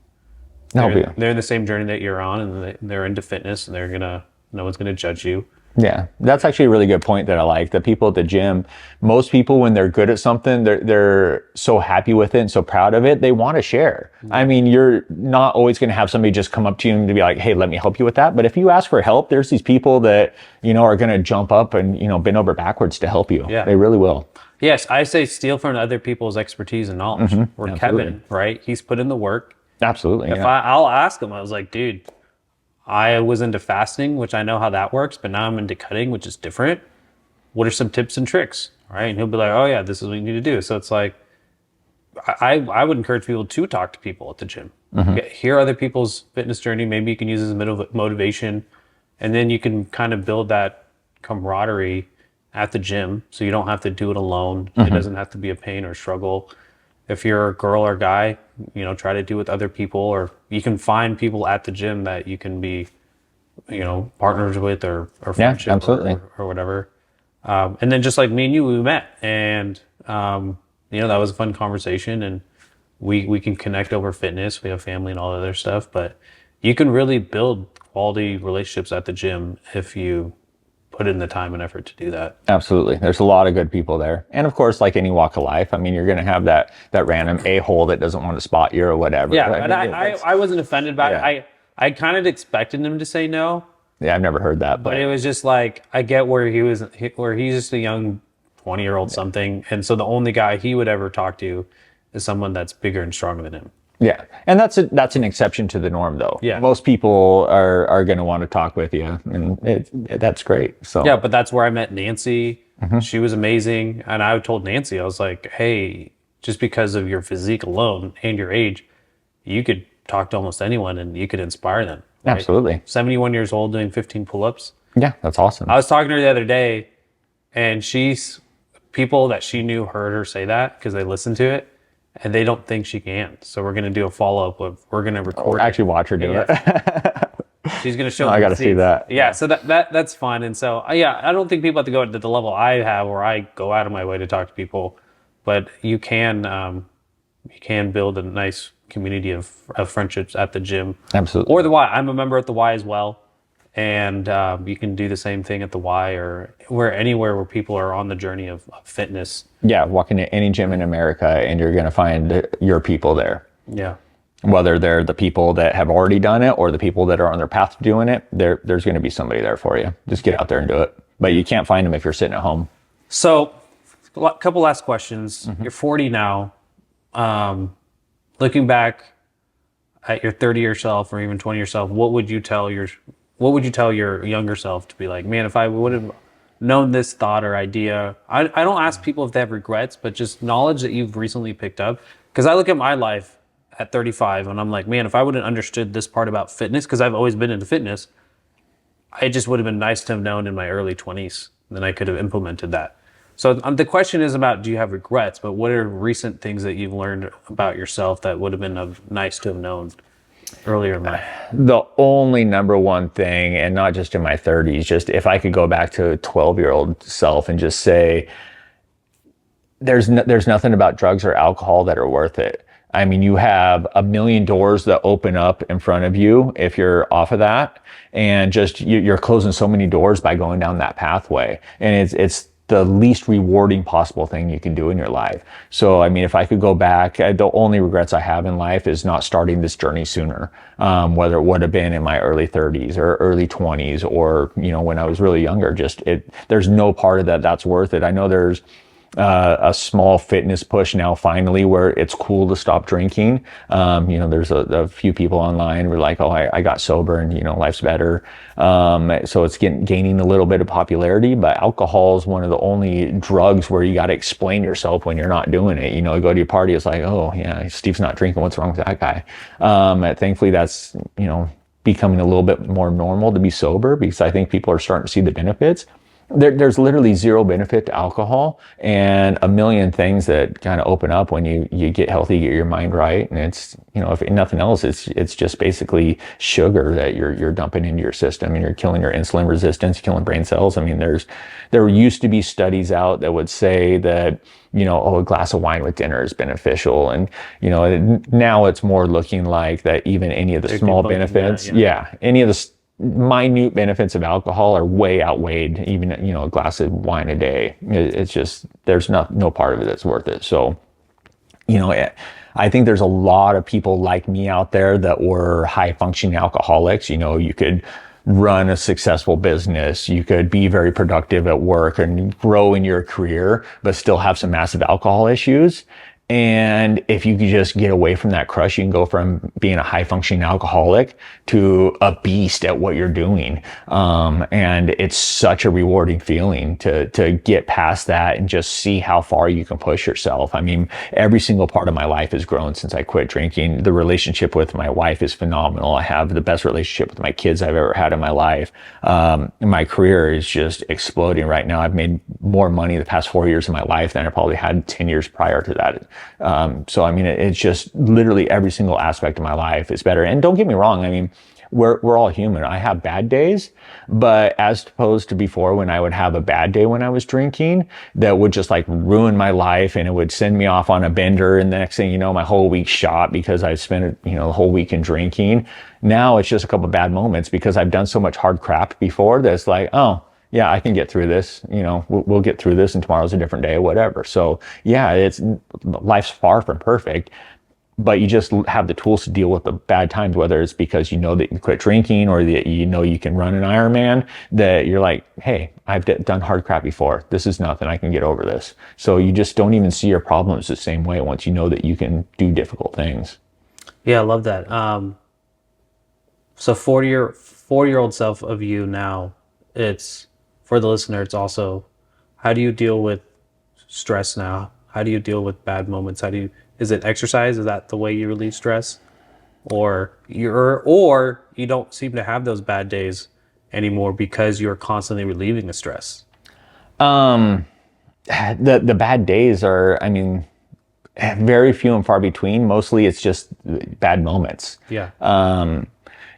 they're in the same journey that you're on, and they're into fitness, and no one's gonna judge you. Yeah, that's actually a really good point that I like. The people at the gym, most people, when they're good at something, they're so happy with it and so proud of it, they want to share. I mean, you're not always going to have somebody just come up to you and to be like, hey, let me help you with that. But if you ask for help, there's these people that, are going to jump up and, bend over backwards to help you. Yeah. They really will. Yes, I say steal from other people's expertise and knowledge. Or Absolutely. Kevin, right? He's put in the work. Absolutely. I'll ask him, I was like, dude, I was into fasting, which I know how that works, but now I'm into cutting, which is different. What are some tips and tricks, right? And he'll be like, oh yeah, this is what you need to do. So it's like, I would encourage people to talk to people at the gym. Hear other people's fitness journey. Maybe you can use it as motivation, and then you can kind of build that camaraderie at the gym, so you don't have to do it alone. It doesn't have to be a pain or struggle. If you're a girl or guy, try to do it with other people, or you can find people at the gym that you can be, partners with or friendship absolutely. or whatever. And then just like me and you, we met, and, that was a fun conversation, and we can connect over fitness. We have family and all that other stuff, but you can really build quality relationships at the gym if you put in the time and effort to do that. Absolutely. There's a lot of good people there. And of course, like any walk of life, I mean, you're going to have that random a-hole that doesn't want to spot you or whatever. Yeah, But and I wasn't offended by Yeah. it. I kind of expected him to say no, yeah, I've never heard that. but it was just like, I get where where he's just a young 20-year-old something. And so the only guy he would ever talk to is someone that's bigger and stronger than him. Yeah, and that's an exception to the norm, though. Yeah. Most people are going to want to talk with you, and that's great. So Yeah, but that's where I met Nancy. She was amazing. And I told Nancy, I was like, hey, just because of your physique alone and your age, you could talk to almost anyone and you could inspire them. Right? Absolutely. 71 years old doing 15 pull-ups. Yeah, that's awesome. I was talking to her the other day, and people that she knew heard her say that because they listened to it, and they don't think she can. So we're going to do a follow-up with, we're going to record. Actually, watch her do it. She's going to show I got to see that. Yeah, so that's fun. And so, yeah, I don't think people have to go to the level I have where I go out of my way to talk to people, but you can build a nice community of friendships at the gym. Absolutely. Or the Y. I'm a member at the Y as well. And you can do the same thing at the Y or anywhere where people are on the journey of fitness. Yeah, walk into any gym in America and you're going to find your people there. Yeah. Whether they're the people that have already done it or the people that are on their path to doing it, there's going to be somebody there for you. Just get out there and do it. But you can't find them if you're sitting at home. So, a couple last questions. You're 40 now. Looking back at your 30-year self or even 20-year self, what would you tell your younger self to be like, man, if I would have known this thought or idea? I don't ask people if they have regrets, but just knowledge that you've recently picked up. Because I look at my life at 35 and I'm like, man, if I would have understood this part about fitness, because I've always been into fitness, it just would have been nice to have known in my early 20s. Then I could have implemented that. So the question is about, do you have regrets? But what are recent things that you've learned about yourself that would have been nice to have known earlier in life? The only number one thing, and not just in my 30s, just if I could go back to a 12-year-old self and just say, there's nothing about drugs or alcohol that are worth it. I mean, you have a million doors that open up in front of you if you're off of that, and just you're closing so many doors by going down that pathway, and it's the least rewarding possible thing you can do in your life. So, I mean, if I could go back, the only regrets I have in life is not starting this journey sooner, whether it would have been in my early 30s or early 20s or, when I was really younger. There's no part of that that's worth it. I know there's a small fitness push now finally where it's cool to stop drinking. There's a few people online who are like, oh, I got sober and, life's better. So it's gaining a little bit of popularity, but alcohol is one of the only drugs where you got to explain yourself when you're not doing it. You go to your party, it's like, oh yeah, Steve's not drinking. What's wrong with that guy? Thankfully that's, becoming a little bit more normal to be sober because I think people are starting to see the benefits. There's literally zero benefit to alcohol and a million things that kind of open up when you get healthy, get your mind right. And it's, if nothing else, it's just basically sugar that you're dumping into your system and you're killing your insulin resistance, killing brain cells. I mean, there used to be studies out that would say that, a glass of wine with dinner is beneficial. And, now it's more looking like that even any of the small benefits, any of the minute benefits of alcohol are way outweighed even a glass of wine a day. It's just there's no part of it that's worth it. So I think there's a lot of people like me out there that were high functioning alcoholics. You could run a successful business, you could be very productive at work and grow in your career but still have some massive alcohol issues. And if you could just get away from that crush, you can go from being a high functioning alcoholic to a beast at what you're doing. And it's such a rewarding feeling to get past that and just see how far you can push yourself. I mean, every single part of my life has grown since I quit drinking. The relationship with my wife is phenomenal. I have the best relationship with my kids I've ever had in my life. My career is just exploding right now. I've made more money the past 4 years of my life than I probably had 10 years prior to that. So, I mean, it's just literally every single aspect of my life is better. And don't get me wrong. I mean, we're all human. I have bad days, but as opposed to before when I would have a bad day when I was drinking, that would just like ruin my life and it would send me off on a bender. And the next thing you know, my whole week's shot because I spent, the whole week in drinking. Now it's just a couple of bad moments because I've done so much hard crap before that it's like, oh, yeah, I can get through this. We'll get through this, and tomorrow's a different day, whatever. So yeah, life's far from perfect, but you just have the tools to deal with the bad times, whether it's because you know that you quit drinking or that you know you can run an Ironman, that you're like, hey, I've done hard crap before. This is nothing. I can get over this. So you just don't even see your problems the same way once you know that you can do difficult things. Yeah, I love that. So 40-year-old self of you now, it's, for the listener, it's also, how do you deal with stress now? How do you deal with bad moments? Is it exercise? Is that the way you relieve stress? Or you don't seem to have those bad days anymore because you're constantly relieving the stress? The bad days are, I mean, very few and far between. Mostly it's just bad moments. Yeah.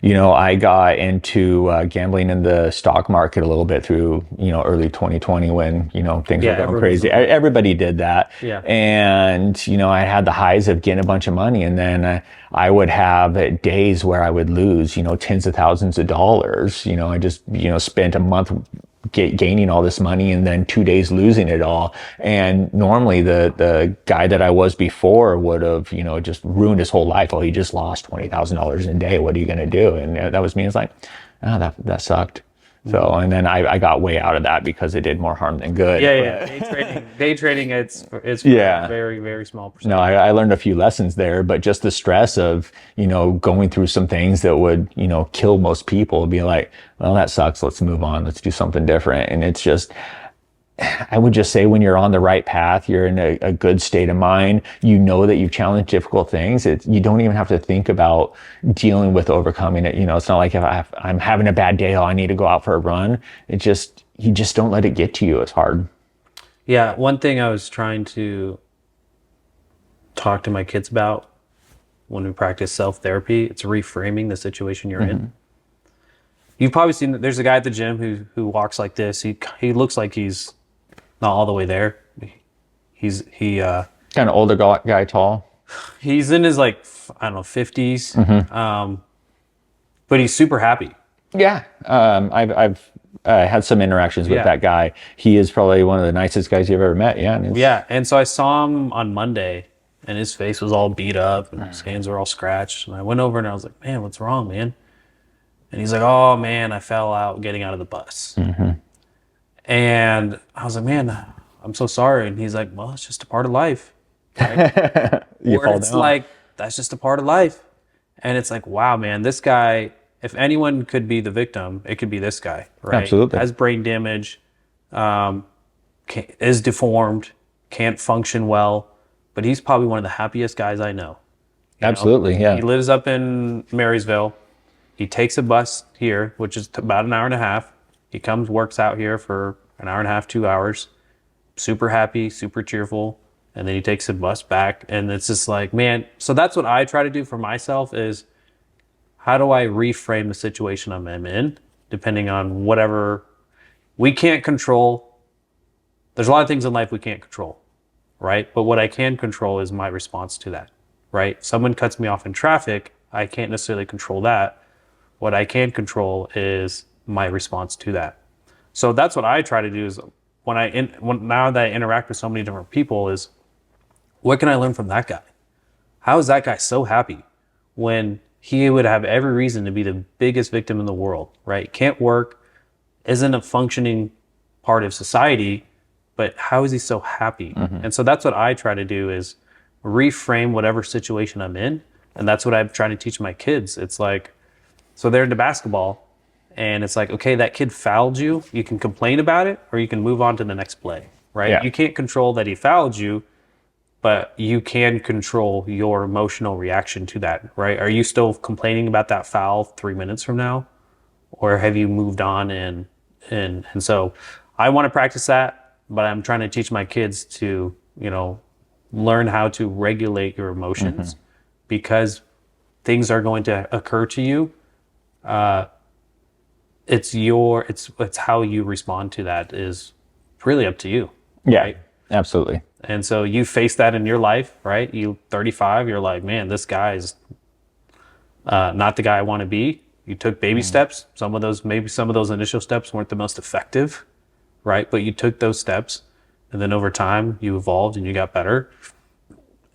I got into gambling in the stock market a little bit through, early 2020 when, things were going crazy. Everybody did that. Yeah. And, I had the highs of getting a bunch of money. And then I would have days where I would lose, tens of thousands of dollars. I just, spent a month gaining all this money and then 2 days losing it all. And normally the guy that I was before would have, just ruined his whole life. Well, he just lost $20,000 in a day. What are you going to do? And that was me. It's like, that sucked. So, and then I got way out of that because it did more harm than good. Yeah. Day trading, it's very, very small percentage. No, I learned a few lessons there, but just the stress of, going through some things that would, kill most people, be like, well, that sucks. Let's move on. Let's do something different. And it's just, I would just say when you're on the right path, you're in a good state of mind, that you've challenged difficult things. You don't even have to think about dealing with overcoming it. It's not like if I'm having a bad day, I need to go out for a run. You just don't let it get to you as hard. Yeah. One thing I was trying to talk to my kids about when we practice self-therapy, it's reframing the situation you're in. You've probably seen that there's a guy at the gym who walks like this. He looks like he's not all the way there. He kind of older guy, tall. He's in his 50s, but he's super happy. Yeah, I've had some interactions with that guy. He is probably one of the nicest guys you've ever met. Yeah, and so I saw him on Monday, and his face was all beat up, and his hands were all scratched. And I went over and I was like, "Man, what's wrong, man?" And he's like, "Oh man, I fell out getting out of the bus." And I was like, "Man, I'm so sorry." And he's like, "Well, it's just a part of life." Right? Like, that's just a part of life. And it's like, wow, man, this guy, if anyone could be the victim, it could be this guy, right? Absolutely. Has brain damage, is deformed, can't function well, but he's probably one of the happiest guys I know. Absolutely, yeah. He lives up in Marysville. He takes a bus here, which is about an hour and a half. He comes, works out here for an hour and a half, 2 hours. Super happy, super cheerful. And then he takes a bus back. And it's just like, man, so that's what I try to do for myself is how do I reframe the situation I'm in, depending on whatever we can't control. There's a lot of things in life we can't control, right? But what I can control is my response to that, right? Someone cuts me off in traffic, I can't necessarily control that. What I can control is my response to that. So that's what I try to do is now that I interact with so many different people is what can I learn from that guy? How is that guy so happy when he would have every reason to be the biggest victim in the world, right? Can't work, isn't a functioning part of society, but how is he so happy? And so that's what I try to do is reframe whatever situation I'm in. And that's what I'm trying to teach my kids. It's like, so they're into basketball and it's like, okay, that kid fouled you. You can complain about it or you can move on to the next play, right? Yeah. You can't control that he fouled you, but you can control your emotional reaction to that, right? Are you still complaining about that foul 3 minutes from now? Or have you moved on? And so I want to practice that, but I'm trying to teach my kids to, learn how to regulate your emotions because things are going to occur to you. It's how you respond to that is really up to you. Yeah, right? Absolutely. And so you face that in your life, right? You 35, you're like, man, this guy's not the guy I want to be. You took baby steps. Maybe some of those initial steps weren't the most effective, right? But you took those steps, and then over time you evolved and you got better.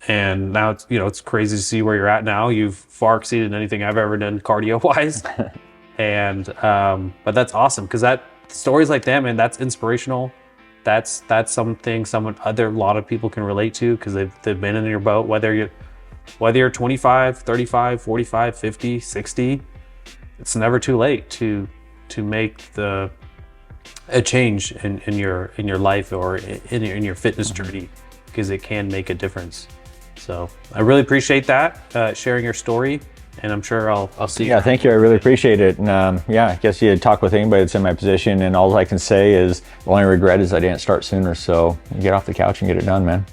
And now it's crazy to see where you're at now. You've far exceeded anything I've ever done cardio wise. And but that's awesome, because that stories like that, man, that's inspirational. That's something a lot of people can relate to, because they've been in your boat, whether you're 25, 35, 45, 50, 60. It's never too late to make a change in your life or in your fitness journey, because it can make a difference. So I really appreciate that, sharing your story, and I'm sure I'll see you. Yeah, thank you. I really appreciate it. And I guess you talk with anybody that's in my position, and all I can say is the only regret is I didn't start sooner. So get off the couch and get it done, man.